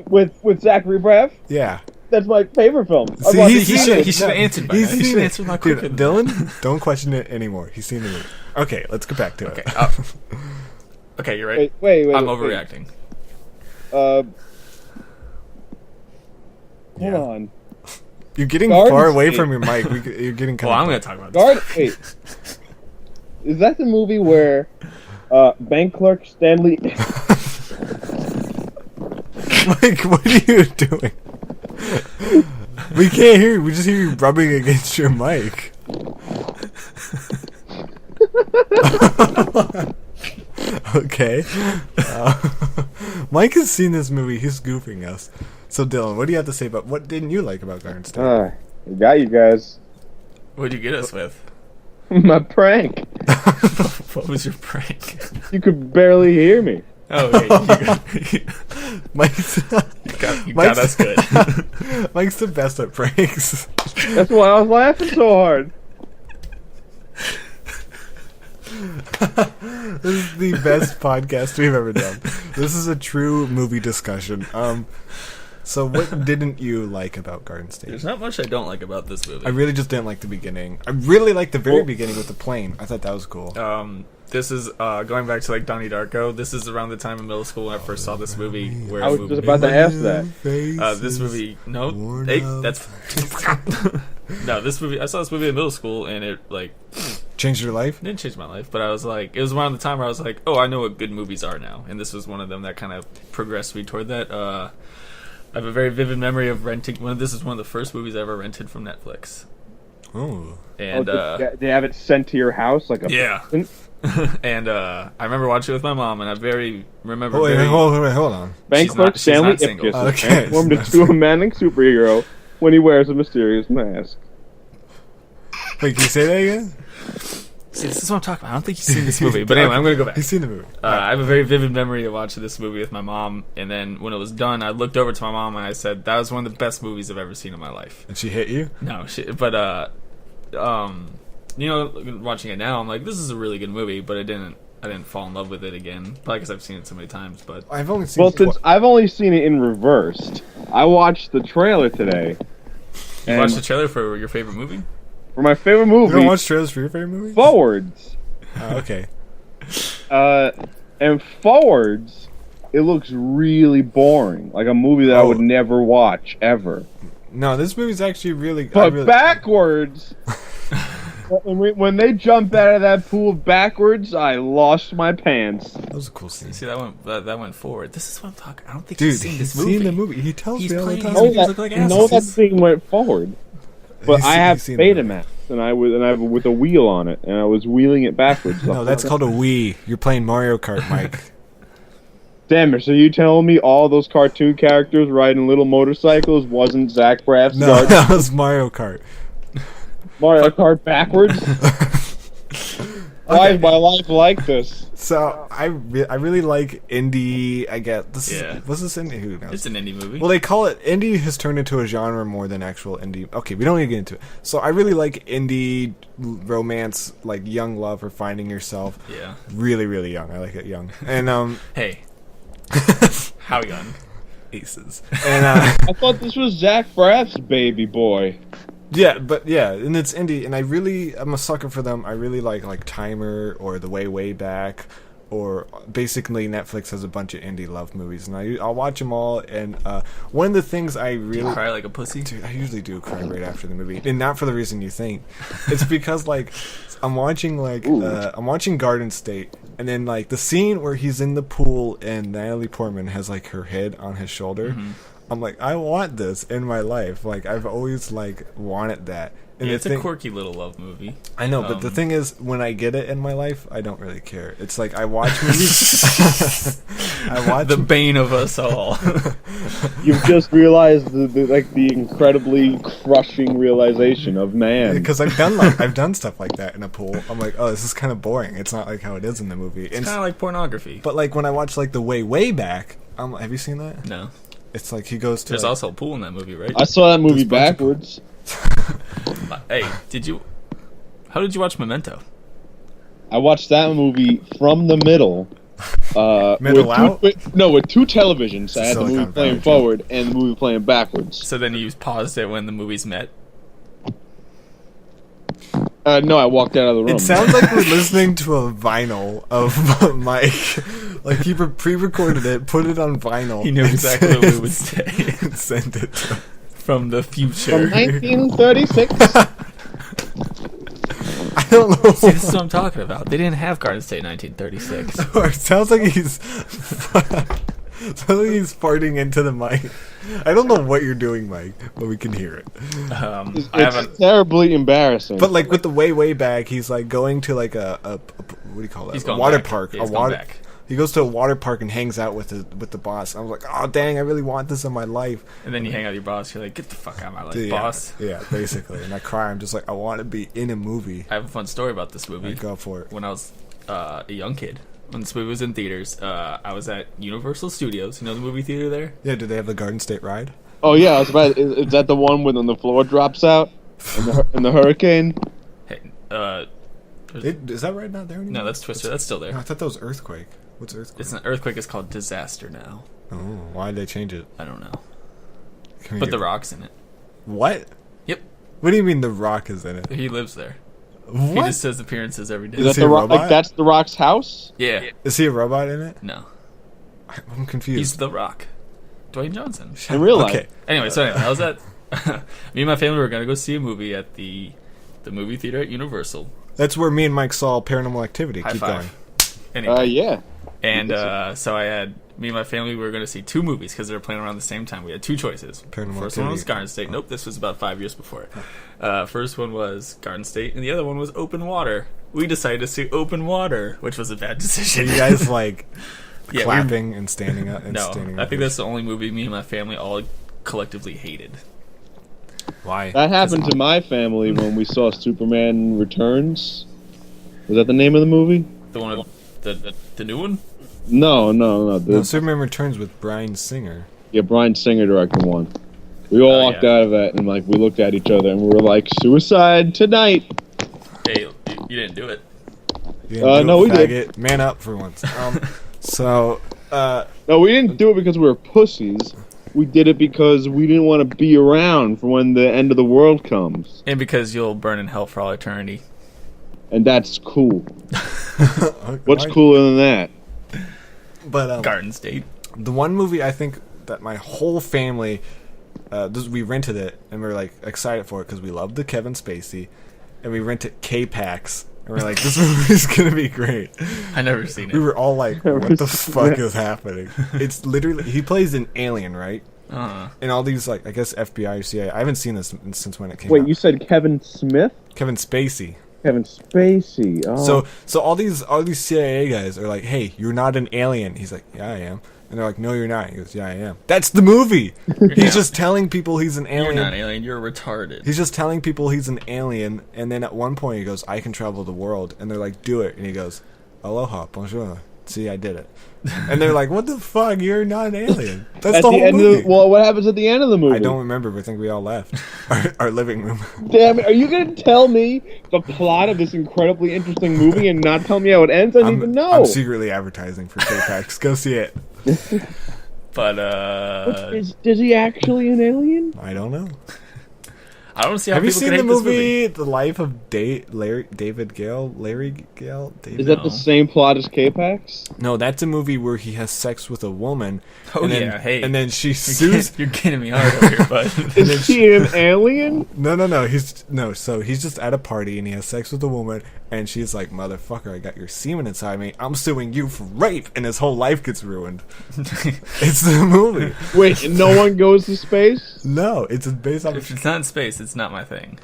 With Zachary Braff. Yeah. That's my favorite film. See, watched he's it. seen it. He should have answered by He's now. He seen should it. answer my Dude, quicker. Dylan, don't question it anymore. He's seen the movie. Okay, let's get back to Okay. it. Okay, you're right. Wait. I'm wait. overreacting. Hold Yeah. on. You're getting Garden far away State. from your mic. You're getting kind Well, of. I'm gonna talk about this. Wait. Is that the movie where bank clerk Stanley? Mike, what are you doing? We can't hear you. We just hear you rubbing against your mic. Okay. Mike has seen this movie. He's goofing us. So, Dylan, what do you have to say about what didn't you like about Garden State? I got you guys. What'd you get us with? My prank. What was your prank? You could barely hear me. Oh, okay. Mike's, You got us good. Mike's the best at pranks. That's why I was laughing so hard. This is the best podcast we've ever done. This is a true movie discussion. So what didn't you like about Garden State? There's not much I don't like about this movie. I really just didn't like the beginning. I really liked the very beginning with the plane. I thought that was cool. This is going back to like Donnie Darko. This is around the time in middle school when I first saw this movie. Where I was just about to ask that. this movie. No, hey, that's no. This movie. I saw this movie in middle school, and it like Changed your life? didn't change my life. But I was like, it was around the time where I was like, oh, I know what good movies are now, and this was one of them that kind of progressed me toward that. I have a very vivid memory of renting. This is one of the first movies I ever rented from Netflix. Oh. And they have it sent to your house like a yeah. And I remember watching it with my mom, and I remember. Hold on. Bank clerk Stanley Ipkiss is transformed into a manic superhero when he wears a mysterious mask. Wait, can you say that again? See, this is what I'm talking about. I don't think you've seen this movie, but anyway, I'm going to go back. You've seen the movie. I have a very vivid memory of watching this movie with my mom, and then when it was done, I looked over to my mom and I said, "That was one of the best movies I've ever seen in my life." And she hit you? No, watching it now, I'm like, this is a really good movie, but I didn't fall in love with it again, probably because I've seen it so many times. But I've only seen I've only seen it in reversed. I watched the trailer today. You watched the trailer for your favorite movie? For my favorite movie. You don't watch trailers for your favorite movie? Forwards. Okay. And Forwards, it looks really boring, like a movie that I would never watch ever. No, this movie's actually really. But backwards. When they jumped out of that pool backwards, I lost my pants. That was a cool scene. See, that went forward. This is what I'm talking. I don't think Dude, he's seen this he's movie. seen the movie. He tells me all the time. No, that thing went forward. But I have Betamax, and I with a wheel on it, and I was wheeling it backwards. No, that's called a Wii. You're playing Mario Kart, Mike. Damn it! So you telling me all those cartoon characters riding little motorcycles wasn't Zach Braff's No, that was Mario Kart. Mario Kart backwards? Why is my life like this? So I really like indie. I get this. Yeah. What's this indie? Who knows? It's an indie movie. Well, they call it indie. Has turned into a genre more than actual indie. Okay, we don't need to get into it. So I really like indie romance, like young love or finding yourself. Yeah. Really, really young. I like it young. And Hey. How young? Aces. And I thought this was Zach Braff's baby boy. Yeah, and it's indie, and I'm a sucker for them. I really like Timer or The Way Back, or basically Netflix has a bunch of indie love movies, and I'll watch them all. And one of the things I really do you cry like a pussy. Dude, I usually do cry right after the movie, and not for the reason you think. It's because I'm watching Garden State, and then the scene where he's in the pool and Natalie Portman has her head on his shoulder. Mm-hmm. I'm like, I want this in my life. I've always wanted that. And yeah, it's a quirky little love movie. I know, but the thing is, when I get it in my life, I don't really care. It's I watch movies. I watch the bane of us all. You've just realized the incredibly crushing realization of man. Because I've done stuff like that in a pool. I'm like, oh, this is kind of boring. It's not like how it is in the movie. It's kind of like pornography. But when I watch The Way Back, have you seen that? No. It's he goes to. There's also a pool in that movie, right? I saw that movie backwards. Hey, how did you watch Memento? I watched that movie from the middle. With two televisions. I had the movie playing forward and the movie playing backwards. So then you paused it when the movies met? No, I walked out of the room. It sounds like we're listening to a vinyl of Mike. He pre-recorded it, put it on vinyl. He knew exactly what we would say. And sent it from the future. From 1936. I don't know. See, this is what I'm talking about. They didn't have Garden State 1936. It sounds like he's farting into the mic. I don't know what you're doing, Mike, but we can hear it. It's terribly embarrassing. But with The Way Back, he's going to a what do you call that? He's going water back. park. Yeah, he's going back. He goes to a water park and hangs out with the boss. I was like, oh dang, I really want this in my life. And then you hang out with your boss. You're like, get the fuck out of my life, boss. Yeah, basically. And I cry. I'm just like, I want to be in a movie. I have a fun story about this movie. Go for it. When I was a young kid, when this movie was in theaters, I was at Universal Studios. You know the movie theater there? Yeah. Do they have the Garden State ride? Oh yeah, I was about. Is that the one when the floor drops out in the hurricane? Hey, is that ride not there anymore? No, that's Twister. That's still there. No, I thought that was Earthquake. What's Earthquake? It's an Earthquake. It's called Disaster now. Oh, why did they change it? I don't know. But The Rock's in it. What? Yep. What do you mean The Rock is in it? He lives there. What? He just does appearances every day. Is that the Rock? That's The Rock's house? Yeah. Is he a robot in it? No. I'm confused. He's The Rock. Dwayne Johnson. In real life. Okay. Anyway, I was at... me and my family were going to go see a movie at the movie theater at Universal. That's where me and Mike saw Paranormal Activity. High Keep five. going. Anyway. Yeah. And so me and my family were going to see two movies because they were playing around the same time. We had two choices. Paranormal First one was Activity. Garden State. Nope, this was about 5 years before it. First one was Garden State, and the other one was Open Water. We decided to see Open Water, which was a bad decision. Are you guys clapping and standing up? And No, standing I up? think that's the only movie me and my family all collectively hated. Why? That happened to my family when we saw Superman Returns. Was that the name of the movie? The one with the new one? No. No, Superman Returns with Bryan Singer. Yeah, Bryan Singer directed one. We all walked out of that and we looked at each other and we were like, "Suicide tonight." Hey, you didn't do it. No, we did. Man up for once. No, we didn't do it because we were pussies. We did it because we didn't want to be around for when the end of the world comes. And because you'll burn in hell for all eternity. And that's cool. What's cooler than that? But Garden State. The one movie I think that my whole family, we rented it and we were excited for it because we loved the Kevin Spacey, and we rented K-Pax. And we're like, this movie's gonna be great. I never seen it. We were all like, what the fuck is happening? It's literally, he plays an alien, right? And all these, I guess FBI or CIA. I haven't seen this since when it came out. Wait, you said Kevin Smith? Kevin Spacey. Kevin Spacey. Oh. So all these CIA guys are like, hey, you're not an alien. He's like, yeah, I am. And they're like, no, you're not. He goes, yeah, I am. That's the movie. He's just telling people he's an alien. You're not an alien. You're retarded. He's just telling people he's an alien. And then at one point he goes, I can travel the world. And they're like, do it. And he goes, aloha, bonjour. See, I did it. And they're like, what the fuck? You're not an alien. That's at the whole end movie. What happens at the end of the movie? I don't remember, but I think we all left our living room. Damn it, are you going to tell me the plot of this incredibly interesting movie and not tell me how it ends? I need to know. I'm secretly advertising for K-Pax. Go see it. But, is he actually an alien? I don't know. I don't see how Have you people seen can the hate this movie The Life of David Gale? Larry Gale? Is that the same plot as K-Pax? No, that's a movie where he has sex with a woman. Oh, and yeah, then, hey. And then she sues... You're getting me hard over here, bud. Is he an alien? No. So he's just at a party and he has sex with a woman and she's like, motherfucker, I got your semen inside me. I'm suing you for rape. And his whole life gets ruined. It's the movie. Wait, and no one goes to space? No, it's based on... If it's not in space, it's not my thing.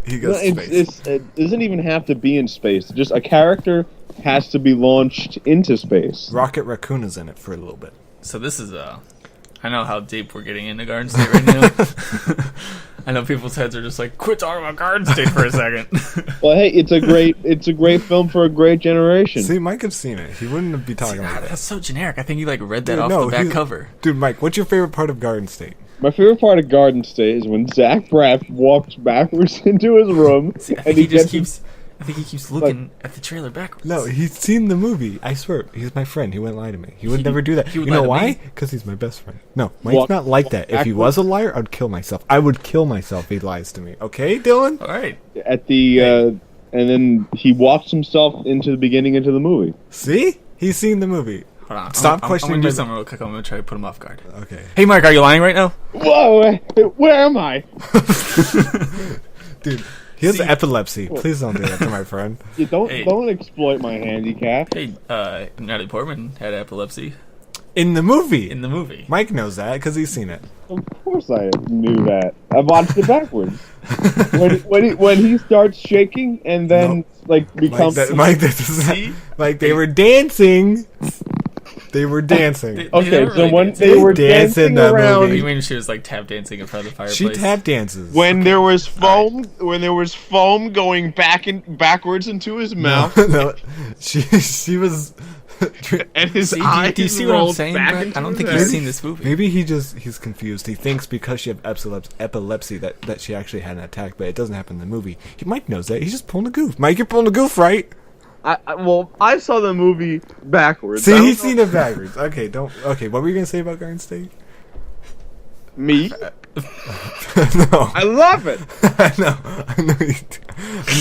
He goes to space. It doesn't even have to be in space. Just a character has to be launched into space. Rocket Raccoon is in it for a little bit. So this is I know how deep we're getting into Garden State right now. I know people's heads are just like, quit talking about Garden State for a second. Well, hey, it's a great film for a great generation. See, Mike has seen it. He wouldn't be talking about that. That's so generic. I think you read that off the back cover. Dude, Mike, what's your favorite part of Garden State? My favorite part of Garden State is when Zach Braff walks backwards into his room. See, I think he keeps looking at the trailer backwards. No, he's seen the movie. I swear, he's my friend. He wouldn't lie to me. He would never do that. You know why? Because he's my best friend. No, Mike's not like that. If he was a liar, I'd kill myself. I would kill myself if he lies to me. Okay, Dylan? All right. And then he walks himself into the movie. See? He's seen the movie. Hold on. Stop questioning I'm going to do something real quick. I'm going to try to put him off guard. Okay. Hey, Mark, are you lying right now? Whoa, where am I? Dude, he has epilepsy. Please don't do that to my friend. You don't exploit my handicap. Hey, Natalie Portman had epilepsy. In the movie. In the movie. Mike knows that because he's seen it. Of course I knew that. I watched it backwards. when he starts shaking and then becomes Mike, they were dancing. They were dancing. Okay, so when they were dancing around, you mean she was tap dancing in front of the fireplace? She tap dances when there was foam. When there was foam going backwards into his mouth. No, she was. And his eyes do you see what I'm saying, back Brett? into I don't think his he's head. seen this movie. Maybe he's confused. He thinks because she has epilepsy that she actually had an attack, but it doesn't happen in the movie. Mike knows that. He's just pulling a goof. Mike, you're pulling a goof, right? I saw the movie backwards. See, he's seen it backwards. Okay, what were you gonna say about Garden State? Me? No. I love it. I know. I'm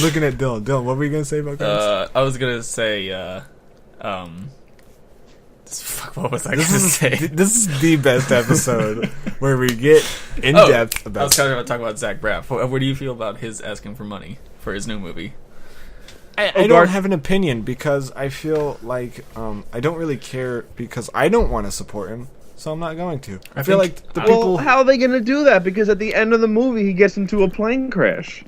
looking at Dylan. Dylan, what were you gonna say about Garden State? I was gonna say, what was I gonna say? This is the best episode where we get in depth about. I was kind of going to talk about Zach Braff. What do you feel about his asking for money for his new movie? I don't have an opinion because I feel like I don't really care because I don't want to support him. so I'm not going to. I feel think- like the Well, people. How are they gonna do that? Because at the end of the movie, he gets into a plane crash.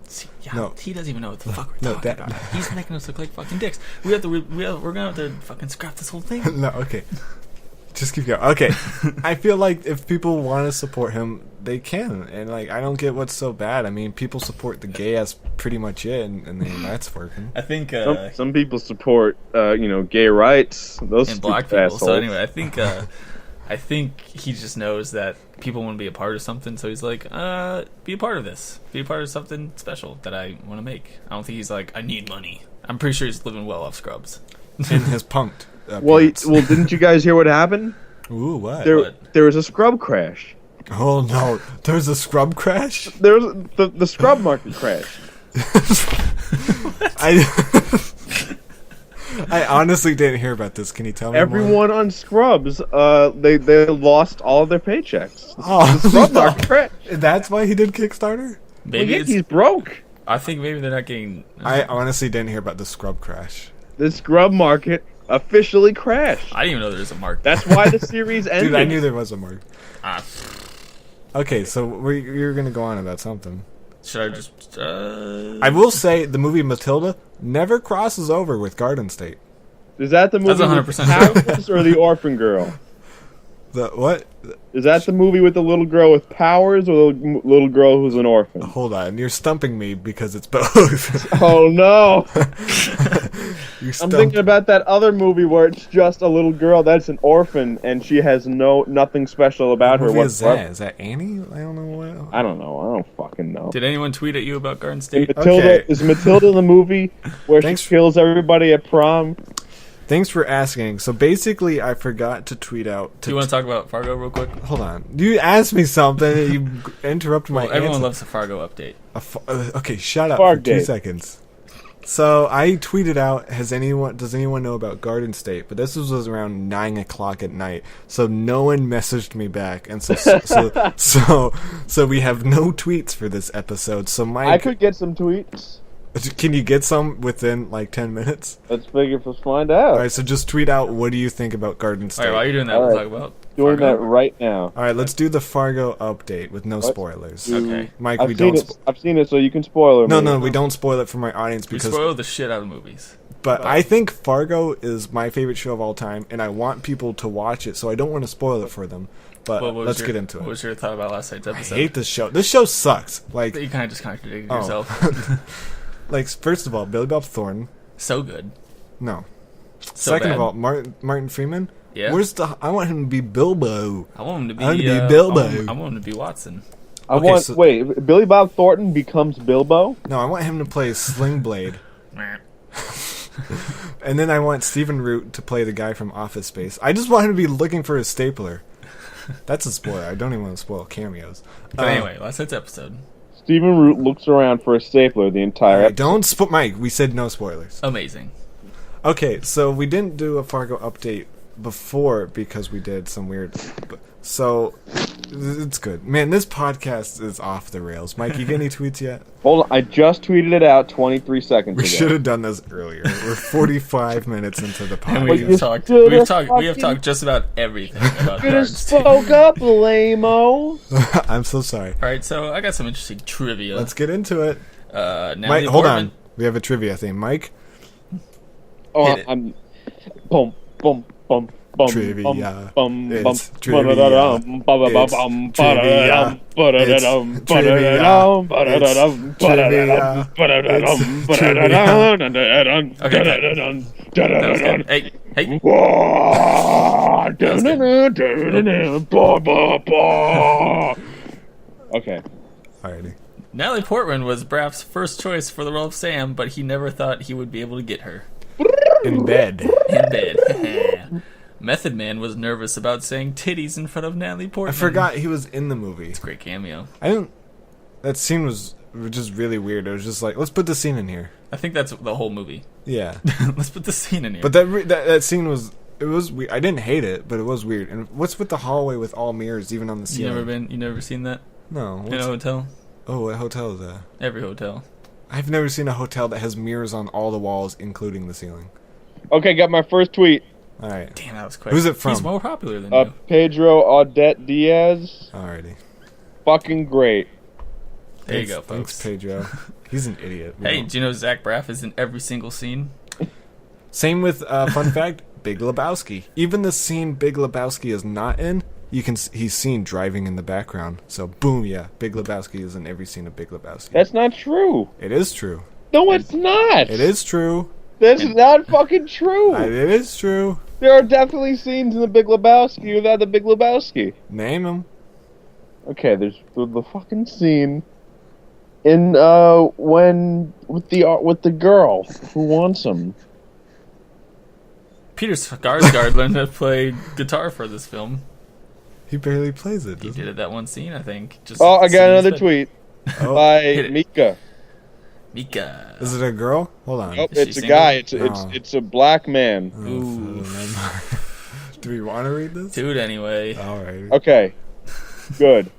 See, yeah, No. he doesn't even know what the fuck we're No, talking that- about. He's making us look like fucking dicks. We're gonna have to fucking scrap this whole thing. No, okay. Just keep going. Okay. I feel like if people want to support him, they can. And, like, I don't get what's so bad. I mean, people support the gay as pretty much it, and then that's working. I think Some people support, gay rights. Those and black stupid people. assholes. So anyway, I think he just knows that people want to be a part of something. So he's like, be a part of this. Be a part of something special that I want to make. I don't think he's like, I need money. I'm pretty sure he's living well off Scrubs. And his punked. Well, appearance. didn't you guys hear what happened? Ooh, what? There was a scrub crash. Oh, no. There's a scrub crash? There was the scrub market crash. I honestly didn't hear about this. Can you tell me more? Everyone on Scrubs, they lost all of their paychecks. Oh, The scrub no. market crash. That's why he did Kickstarter? Well, Maybe yeah, it's, he's broke. I think maybe they're not getting. I honestly didn't hear about the scrub crash. The scrub market officially crashed. I didn't even know there was a mark. That's why the series ended. Dude, I knew there was a mark. Ah, Okay, so you're going to go on about something. should I just? I will say the movie Matilda never crosses over with Garden State. Is that the movie That's with 100% powers or the orphan girl? The what? Is that the movie with the little girl with powers or the little girl who's an orphan? Hold on, you're stumping me because it's both. Oh no! You I'm stumped. thinking about that other movie where it's just a little girl that's an orphan and she has nothing special about What her movie is whatsoever. that? Is that Annie? I don't know what. I don't know. I don't fucking know. Did anyone tweet at you about Garden And State? Matilda Okay. is Matilda the movie where Thanks. she kills everybody at prom? Thanks for asking. So basically, I forgot to tweet out. Do you want to talk about Fargo real quick? Hold on. You asked me something. And you interrupted my Well, everyone answer. loves the Fargo update. Okay, shut up Farg for 2 Date. seconds. So I tweeted out, does anyone know about Garden State? But this was around 9 o'clock at night, so no one messaged me back, and so we have no tweets for this episode. So I Mike, could get some tweets. can you get some within like 10 minutes? Let's find out. All right, so just tweet out, what do you think about Garden All State? right, while you're doing that, All we'll right. talk about Doing Fargo. that right now. All right, let's do the Fargo update with no What? spoilers. Okay. Mike, I've we seen don't. it. I've seen it, so you can spoil it. No, we don't spoil it for my audience We because. spoil the shit out of movies. But I think Fargo is my favorite show of all time, and I want people to watch it, so I don't want to spoil it for them. But What was let's your- get into What it. was your thought about last night's I episode? hate this show. This show sucks. Like, You kind of just contradicted Oh. yourself. like first of all, Billy Bob Thornton. So good. No. So Second bad. of all, Martin Freeman. Yeah. Where's the? I want him to be Bilbo. I want him to be. I want to be Bilbo. I want him to be Watson. Okay, so- Wait, Billy Bob Thornton becomes Bilbo? No, I want him to play Sling Blade. And then I want Stephen Root to play the guy from Office Space. I just want him to be looking for his stapler. That's a spoiler. I don't even want to spoil cameos. But anyway, last night's episode. Stephen Root looks around for a stapler the entire Alright, don't Mike, we said no spoilers. Amazing. Okay, so we didn't do a Fargo update before because we did some weird. So it's good, man. This podcast is off the rails. Mike, you get any tweets yet? Hold on, I just tweeted it out 23 seconds We ago. should have done this earlier. We're 45 minutes into the And Well, we've you podcast. talked. should We've have talked. We have fucking- talked just about everything about Could have Garden State. spoke up, lame-o. I'm so sorry. All right, so I got some interesting trivia. Let's get into it. Natalie Mike, hold Portman. on. We have a trivia thing. Mike, Oh, Hit it. I'm... Boom, boom, boom. Bum, Trivia. bum, It's bum, trivia. ba-da-da-dum, ba-ba-ba-bum, It's ba-da-da-dum, ba-da-da-dum, It's trivia. ba-da-da-dum, ba-da-da-dum, It's trivia. ba-da-da-dum, It's ba-da-da-dum, da-da-da-dum, Okay, da-da-da-dum, That was da-da-da-dum. good. Hey, Wah, da-da-da, da-da-da, ba, ba, ba. Okay. alrighty. Natalie Portman was Braff's first choice for the role of Sam, but he never thought he would be able to get her In bed. in bed. Method Man was nervous about saying titties in front of Natalie I Portman. forgot he was in the movie. Great cameo. I didn't. That scene was just really weird. It was just like, let's put the scene in here. I think that's the whole movie. Yeah. Let's put the scene in here. But that scene was. It was weird. I didn't hate it, but it was weird. And what's with the hallway with all mirrors, even on the you ceiling? never seen that No. in a hotel? Oh, what hotel is that? Every hotel. I've never seen a hotel that has mirrors on all the walls, including the ceiling. Okay, got my first tweet. All right. Damn, that was quick. Who's it from? He's more popular than you. Pedro Audette Diaz. Alrighty. Fucking great. There you go, Thanks, folks. Pedro. He's an idiot. Hey, do you know Zach Braff is in every single scene? Same with fun fact, Big Lebowski. Even the scene Big Lebowski is not in, he's seen driving in the background. So boom, yeah, Big Lebowski is in every scene of Big Lebowski. That's not true. It is true. No, it's not. It is true. That's not fucking true. It is true. There are definitely scenes in the Big Lebowski without the Big Lebowski. Name him. Okay, there's the fucking scene in when with the girl who wants him. Peter Skarsgård learned how to play guitar for this film. He barely plays it. He did it that one scene, I think. Just Oh, I got singing another his bit. tweet Oh, by hit it. Mika. Mika. is it a girl? Hold on. Nope, Is she it's a single? guy. Oh. It's a black man. Oh, Ooh. do we want to read this? Dude, anyway. Alright. Okay, good.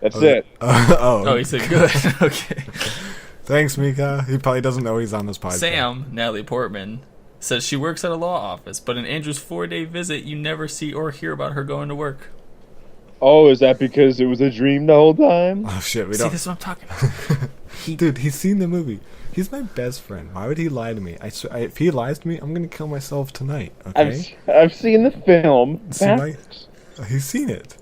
That's it. Oh, he said good. Okay. Thanks, Mika. He probably doesn't know he's on this podcast. Sam, Natalie Portman, says she works at a law office, but in Andrew's 4-day visit, you never see or hear about her going to work. Oh, is that because it was a dream the whole time? Oh shit, we See, don't. this is what I'm talking about. Dude, he's seen the movie. He's my best friend. Why would he lie to me? If he lies to me, I'm gonna kill myself tonight. Okay? I've seen the film. See, he's seen it.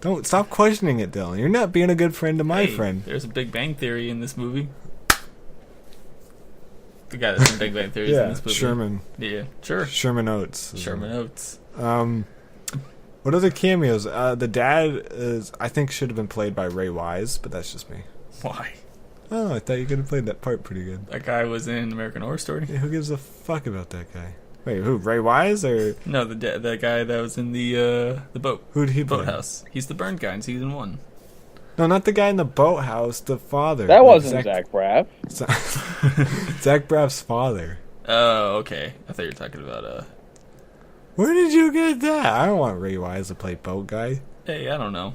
Don't stop questioning it, Dylan. You're not being a good friend to my Hey, friend. There's a Big Bang Theory in this movie. The guy that's in Big Bang Theory is in Yeah, this movie. Sherman. Yeah, sure. Sherman Oates. is Sherman in it. Oates. What other cameos? The dad is, I think, should have been played by Ray Wise, but that's just me. Why? Oh, I thought you could have played that part pretty good. That guy was in American Horror Story. Yeah, who gives a fuck about that guy? Wait, who? Ray Wise or No, the guy that was in the boat who'd he play? boathouse. He's the burned guy in season 1. No, not the guy in the boathouse. The father. That Like wasn't Zach Braff. Zach Braff's father. Oh, okay. I thought you were talking about Where did you get that? I don't want Ray Wise to play boat guy. Hey, I don't know.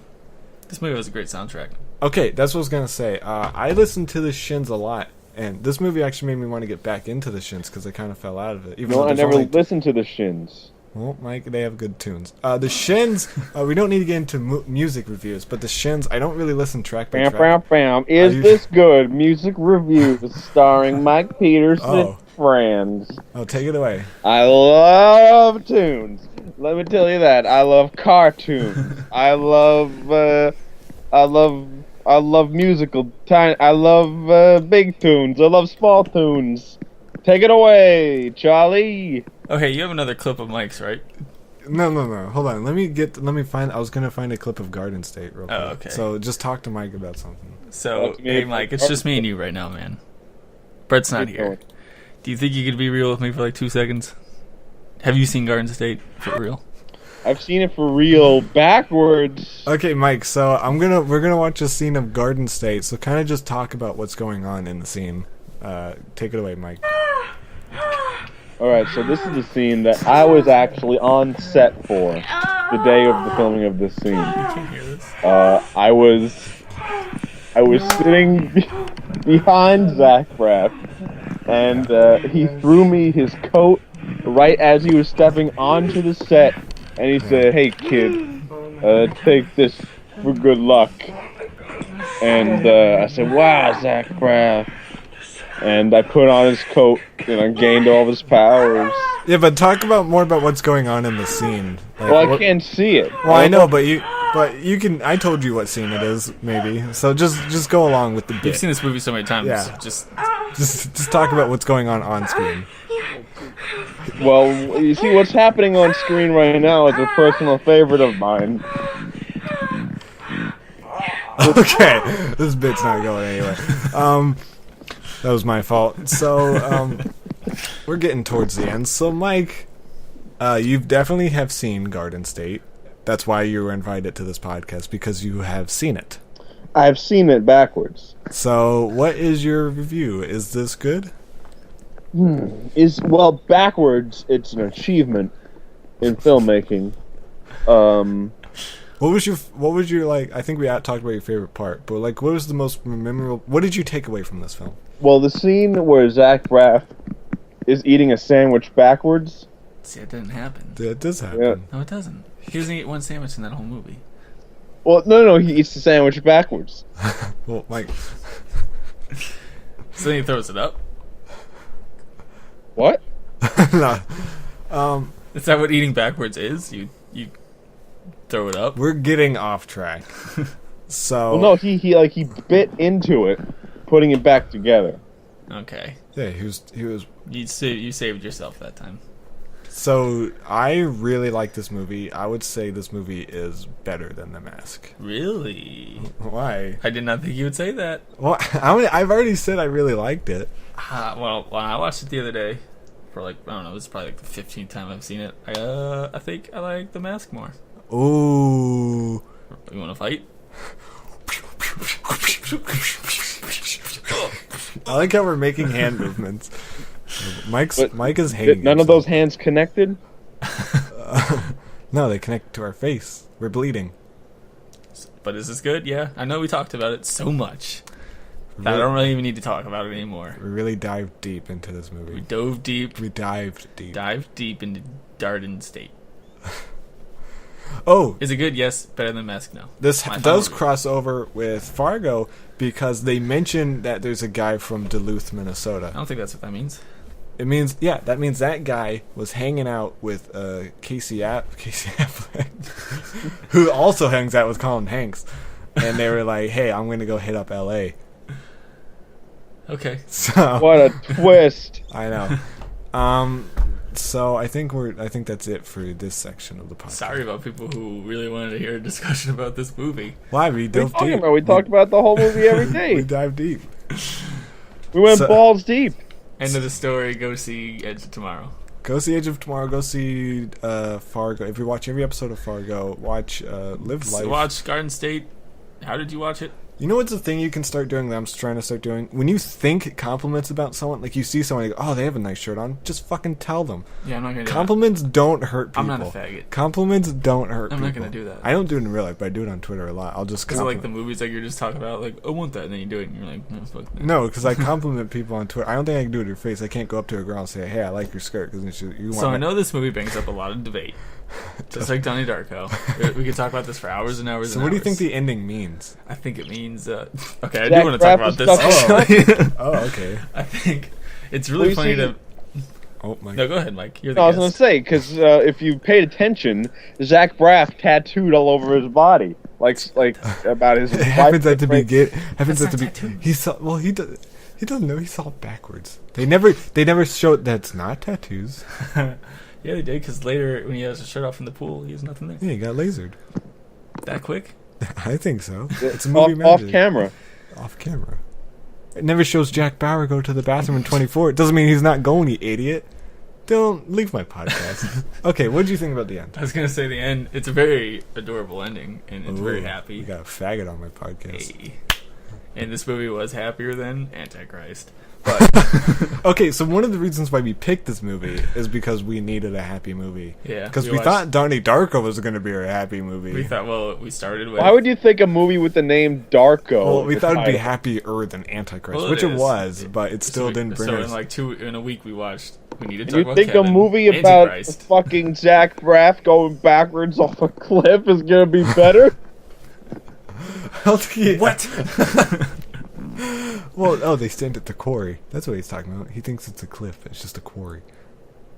This movie has a great soundtrack. Okay, that's what I was gonna say. I listened to the Shins a lot, and this movie actually made me want to get back into the Shins because I kind of fell out of it. Even No, though I there's never only- listened to the Shins. Well, Mike, they have good tunes. The Shins, we don't need to get into music reviews, but the Shins, I don't really listen track by Bam, track. bam, bam. Is you- this good? Music reviews starring Mike Peterson Oh. and friends. Oh, take it away. I love tunes. Let me tell you that. I love cartoons. I love musical. I love big tunes. I love small tunes. Take it away, Charlie. Okay, you have another clip of Mike's, right? No. Hold on. Let me find. I was gonna find a clip of Garden State real quick. Oh, okay. So just talk to Mike about something. So, That's me. hey, Mike, it's just me and you right now, man. Brett's not here. Do you think you could be real with me for like 2 seconds? Have you seen Garden State for real? I've seen it for real backwards. Okay, Mike. So we're gonna watch a scene of Garden State. So kind of just talk about what's going on in the scene. Take it away, Mike. Alright, so this is the scene that I was actually on set for the day of the filming of this scene. Can't hear this. I was sitting behind Zach Braff, and he threw me his coat right as he was stepping onto the set, and he said, "Hey kid, take this for good luck." And I said, "Wow, Zach Braff." And I put on his coat, and I gained all of his powers. Yeah, but talk more about what's going on in the scene. Like, Well, I can't see it. Well, I know, but you can. I told you what scene it is, maybe. So just go along with the bit. You've seen this movie so many times. Yeah. Just talk about what's going on screen. Well, you see, what's happening on screen right now is a personal favorite of mine. Okay, this bit's not going anywhere. That was my fault. So, we're getting towards the end. So, Mike, you definitely have seen Garden State. That's why you were invited to this podcast, because you have seen it. I've seen it backwards. So, what is your review? Is this good? Well, backwards, it's an achievement in filmmaking. What was your like? I think we talked about your favorite part, but like, what was the most memorable? What did you take away from this film? Well, the scene where Zach Braff is eating a sandwich backwards. See, it didn't happen. That does happen. Yeah. No, it doesn't. He doesn't eat one sandwich in that whole movie. Well, no, he eats the sandwich backwards. Well, Mike. So then he throws it up. What? No. Is that what eating backwards is? You throw it up? We're getting off track. So Well, no, he bit into it, putting it back together. Okay. yeah, he was. You saved yourself that time. So I really like this movie. I would say this movie is better than The Mask. Really? Why? I did not think you would say that. Well, I've already said I really liked it. Well, when I watched it the other day, for like, I don't know, it was probably like the 15th time I've seen it, I think I like The Mask more. Ooh. You want to fight? I like how we're making hand movements. Mike is hating. None of those hands connected? No, they connect to our face. We're bleeding. But is this good? Yeah. I know we talked about it so much that I don't really even need to talk about it anymore. We really dived deep into this movie. We dove deep. We dived deep. Dived deep into Darden State. Oh, Is it good? Yes. Better than Mask? No. this My does final cross over with Fargo because they mention that there's a guy from Duluth, Minnesota. I don't think that's what that means. It means, yeah, that means that guy was hanging out with Casey Affleck, who also hangs out with Colin Hanks, and they were like, "Hey, I'm gonna go hit up L.A." Okay. So What a twist! I know. So I think that's it for this section of the podcast. Sorry about people who really wanted to hear a discussion about this movie. Why we What are you dove talking deep? about? We talked about the whole movie every We day. dive deep. We went So- balls deep. End of the story. Go see Edge of Tomorrow. Go see Edge of Tomorrow. Go see Fargo. If you watch every episode of Fargo, watch Live Life. Watch Garden State. How did you watch it? You know what's the thing you can start doing that I'm trying to start doing? When you think compliments about someone, like you see someone, you go, oh, they have a nice shirt on, just fucking tell them. Yeah, I'm not gonna do Compliments don't hurt people. I'm not a faggot. Compliments don't hurt I'm people. not gonna do that. I don't do it in real life, but I do it on Twitter a lot. I'll just Because like compliment. the movies like you're just talking about, like, I want that, and then you do it, and you're like, no, fuck that. No, because I compliment people on Twitter. I don't think I can do it to your face. I can't go up to a girl and say, hey, I like your skirt. Because you want So I know this movie brings up a lot of debate. Just like Donnie Darko. We could talk about this for hours and hours So and what do you hours. think the ending means? I think it means... okay, I Zach do want to talk Braff about is this. stuck Oh, okay. I think it's What really do you funny think- to... Oh, my No, go ahead, Mike. You're the No, I was gonna guest. say because if you paid attention, Zach Braff tattooed all over his body, like about his. It happens at the wife- beginning. Happens That's at the not tattoo. He saw. Well, he does. He doesn't know. He saw it backwards. They never showed that's not tattoos. Yeah, they did, because later, when he has his shirt off in the pool, he has nothing there. Yeah, he got lasered. That quick? I think so. It's a movie off magic. camera. Off camera. It never shows Jack Bauer go to the bathroom in 24. It doesn't mean he's not going, you idiot. Don't leave my podcast. Okay, what did you think about the end? I was going to say the end. It's a very adorable ending, and it's very Ooh, happy. We got a faggot on my podcast. Hey. And this movie was happier than Antichrist. Okay, so one of the reasons why we picked this movie is because we needed a happy movie. Yeah. Because we watched- thought Donnie Darko was going to be our happy movie. We thought, well, we started with... Why would you think a movie with the name Darko? Well, we is thought it'd be title? happier than Antichrist, Well, which it is. was, but it still So- didn't bring so us. in a week we watched... We need to And talk you about think Kevin, a movie about Antichrist. fucking Zach Braff going backwards off a cliff is gonna be better? What? Well, oh, they stand at the quarry. That's what he's talking about. He thinks it's a cliff. It's just a quarry.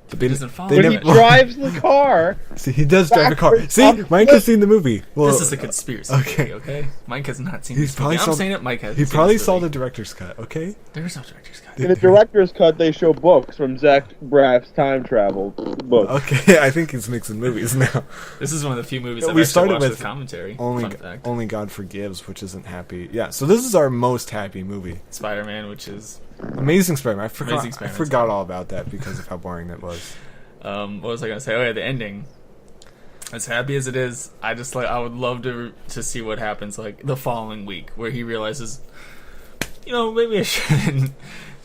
But He doesn't follow they But it. he never- drives the car. See, he does drive a car. backwards See, off Mike cliff. has seen the movie. Well, This is a conspiracy okay. theory, okay? Mike has not seen He's this probably movie. saw- I'm saying it, Mike has. he probably saw the director's cut. Okay. There's no director's cut. In the director's cut, they show books from Zach Braff's time travel book. Okay, I think he's mixing movies now. This is one of the few movies We I've actually started watched with with commentary. Only, Fun fact. only God Forgives, which isn't happy. Yeah, so this is our most happy movie. Spider-Man, which is... Amazing Spider-Man. I Amazing Spider-Man. forgot all about that because of how boring that was. what was I going to say? Oh, yeah, the ending. As happy as it is, I just, like, I would love to see what happens, like, the following week, where he realizes, maybe I shouldn't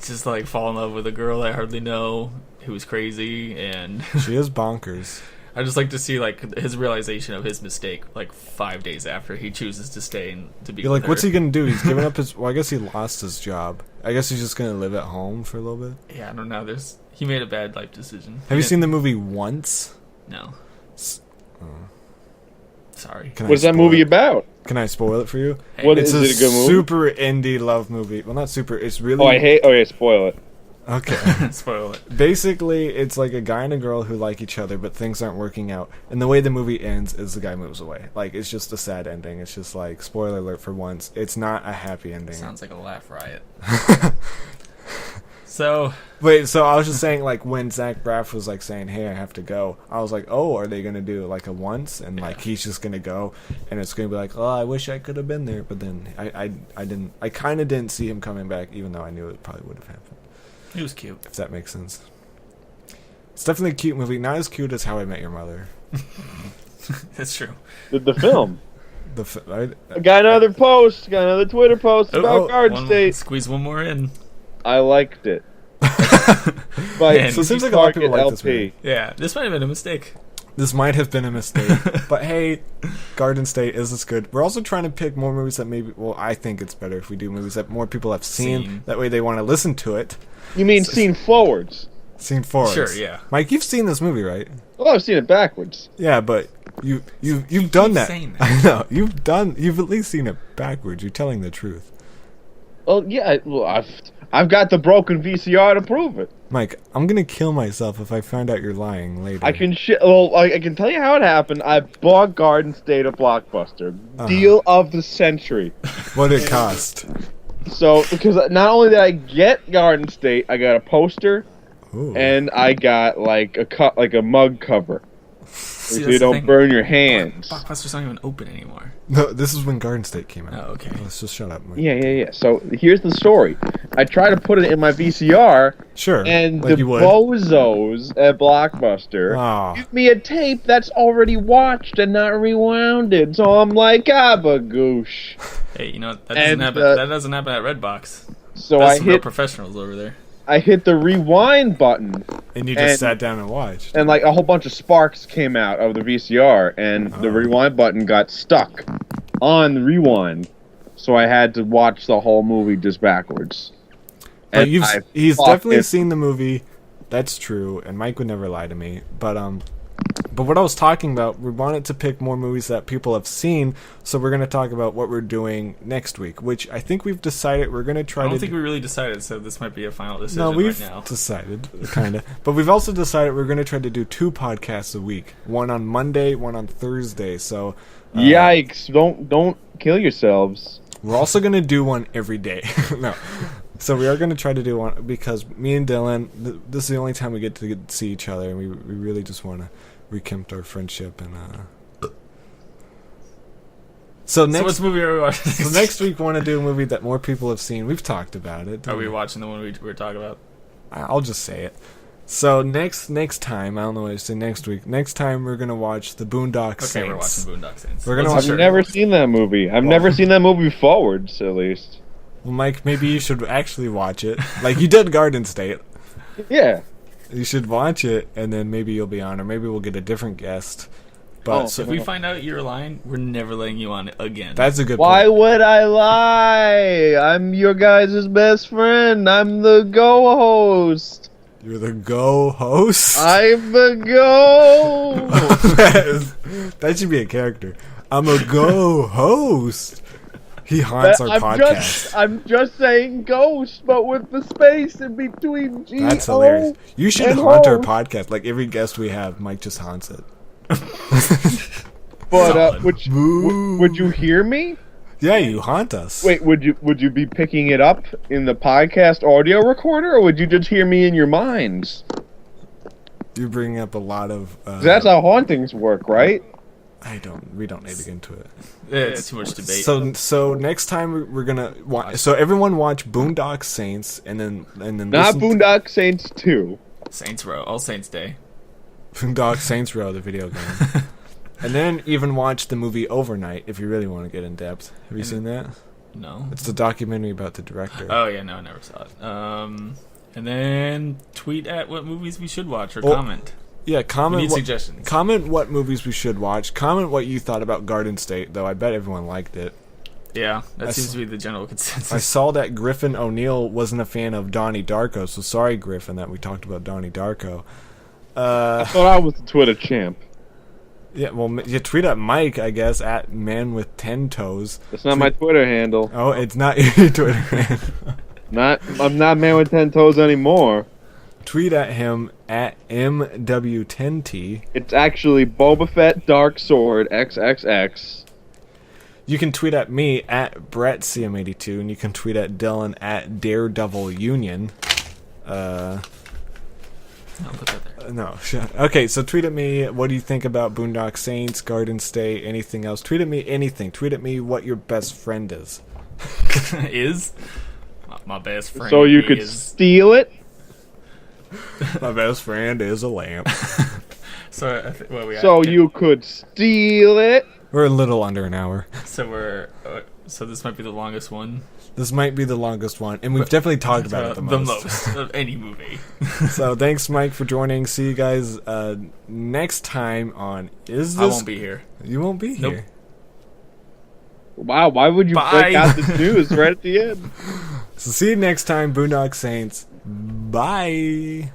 just, like, fall in love with a girl I hardly know who's crazy, and... She is bonkers. I just like to see like his realization of his mistake, like 5 days after he chooses to stay and to be. You're with like, what's her. he gonna do? He's giving up his. Well, I guess he lost his job. I guess he's just gonna live at home for a little bit. Yeah, I don't know. He made a bad life decision. Have you seen the movie Once? No. Sorry. Can I What's that spoil movie it? about? Can I spoil it for you? Hey, What It's is it? A good movie? super indie love movie. Well, not super. It's really. Oh, I hate. Oh yeah, spoil it. Okay. Spoil it. Basically, it's like a guy and a girl who like each other, but things aren't working out. And the way the movie ends is the guy moves away. Like, it's just a sad ending. It's just like, spoiler alert for Once. It's not a happy ending. Sounds like a laugh riot. So Wait, so I was just saying, like, when Zach Braff was, like, saying, hey, I have to go, I was like, oh, are they going to do, like, a Once? And, like, he's just going to go, and it's going to be like, oh, I wish I could have been there. But then I kind of didn't see him coming back, even though I knew it probably would have happened. it was cute. If that makes sense. It's definitely a cute movie. Not as cute as How I Met Your Mother. That's true. The film. I Got another post. Got another Twitter post about Garden State. Squeeze one more in. I liked it. Man, so it seems like a lot of people like this movie. Yeah, this might have been a mistake. This might have been a mistake. But hey, Garden State, is this good? We're also trying to pick more movies that maybe, well, I think it's better if we do movies that more people have seen. That way they want to listen to it. You mean scene forwards? Scene forwards. Sure, yeah. Mike, you've seen this movie, right? Well, I've seen it backwards. Yeah, but you've done that. saying that. I know. You've at least seen it backwards. You're telling the truth. Well, yeah. Well, I've got the broken VCR to prove it. Mike, I'm gonna kill myself if I find out you're lying later. I can I can tell you how it happened. I bought Garden State at Blockbuster. Deal of the century. What did it cost? So, because not only did I get Garden State, I got a poster, Ooh. and I got like a mug cover, See, so that's you the don't thing. burn your hands. Blockbuster's not even open anymore. No, this is when Garden State came out. Oh, okay. Let's just shut up, Mike. Yeah. So here's the story. I tried to put it in my VCR, Sure. and like the you would. bozos at Blockbuster Ah. give me a tape that's already watched and not rewounded. So I'm like, bagoosh. Hey, you know what? That And, doesn't happen. That doesn't happen at Redbox. So That's I some real hit professionals over there. the rewind button, And you just and- sat down and watched. and like a whole bunch of sparks came out of the VCR, and the rewind button got stuck on the rewind. So I had to watch the whole movie just backwards. But And he's fucking- definitely seen the movie. That's true, and Mike would never lie to me. But what I was talking about, we wanted to pick more movies that people have seen, so we're going to talk about what we're doing next week, which I think we've decided we're going to try I to don't think we really decided, so this might be a final decision No, we've right now. decided, kind of. But we've also decided we're going to try to do 2 podcasts a week. One on Monday, one on Thursday. So Yikes! Don't kill yourselves. we're also going to do one every day. No. So we are going to try to do one because me and Dylan, this is the only time we get to see each other, and we really just want to rekindle our friendship. And So So what movie are we watching? so next week, we want to do a movie that more people have seen. We've talked about it. Are we watching the one we were talking about? I'll just say it. So next time, I don't know what to say next week. Next time we're gonna watch the Boondock Saints. Okay, we're watching Boondock Saints. We're gonna Let's watch I've start. never seen that movie. I've never seen that movie forwards, at least. Well, Mike, maybe you should actually watch it. Like you did Garden State. Yeah. You should watch it, and then maybe you'll be on, or maybe we'll get a different guest. But Oh, so If we find out you're lying, we're never letting you on it again. that's a good Why point. would I lie? I'm your guys' best friend. I'm the go-host. You're the go host. I'm the go. That should be a character. I'm a go host. He haunts our podcast. I'm just saying ghost, but with the space in between G. That's hilarious. You should and haunt our host. podcast. Like every guest we have, Mike just haunts it. But Solid. would you hear me? Yeah, you haunt us. Wait, would you be picking it up in the podcast audio recorder, or would you just hear me in your minds? You're bringing up a lot of. 'Cause that's how hauntings work, right? We don't need to get into it. It's too much debate. So next time we're gonna watch. So everyone watch Boondock Saints, and then Not listen to Boondock Saints 2. Saints Row, All Saints Day. Boondock Saints Row, the video game, and then even watch the movie Overnight if you really want to get in depth. Have you seen that? No. It's the documentary about the director. Oh yeah, no, I never saw it. And then tweet at what movies we should watch or Oh. comment. Yeah, We comment need what, suggestions. comment what movies we should watch. Comment what you thought about Garden State, though I bet everyone liked it. Yeah, that I seems s- to be the general consensus. I saw that Griffin O'Neill wasn't a fan of Donnie Darko, so sorry, Griffin, that we talked about Donnie Darko. I thought I was the Twitter champ. Yeah, well, you tweet at Mike, I guess, at Man with 10 Toes. That's not my Twitter handle. Oh, it's not your Twitter. I'm not Man with 10 Toes anymore. Tweet at him at MW10T. It's actually Boba Fett Dark Sword XXX. You can tweet at me at BrettCM82, and you can tweet at Dylan at Daredevil Union. I'll put that there. No. Okay, so tweet at me. What do you think about Boondock Saints, Garden State, anything else? Tweet at me anything. Tweet at me what your best friend is. Is my best friend? So you could is... steal it? My best friend is a lamp. So what are we at? So you could steal it? We're a little under an hour. So we're. So this might be the longest one. This might be the longest one, and we've definitely talked about it the most. The most of any movie. So thanks, Mike, for joining. See you guys next time on Is This... I won't be here. You won't be Nope. here. Wow, why would you Bye. break out the news right at the end? So see you next time, Boondock Saints. Bye.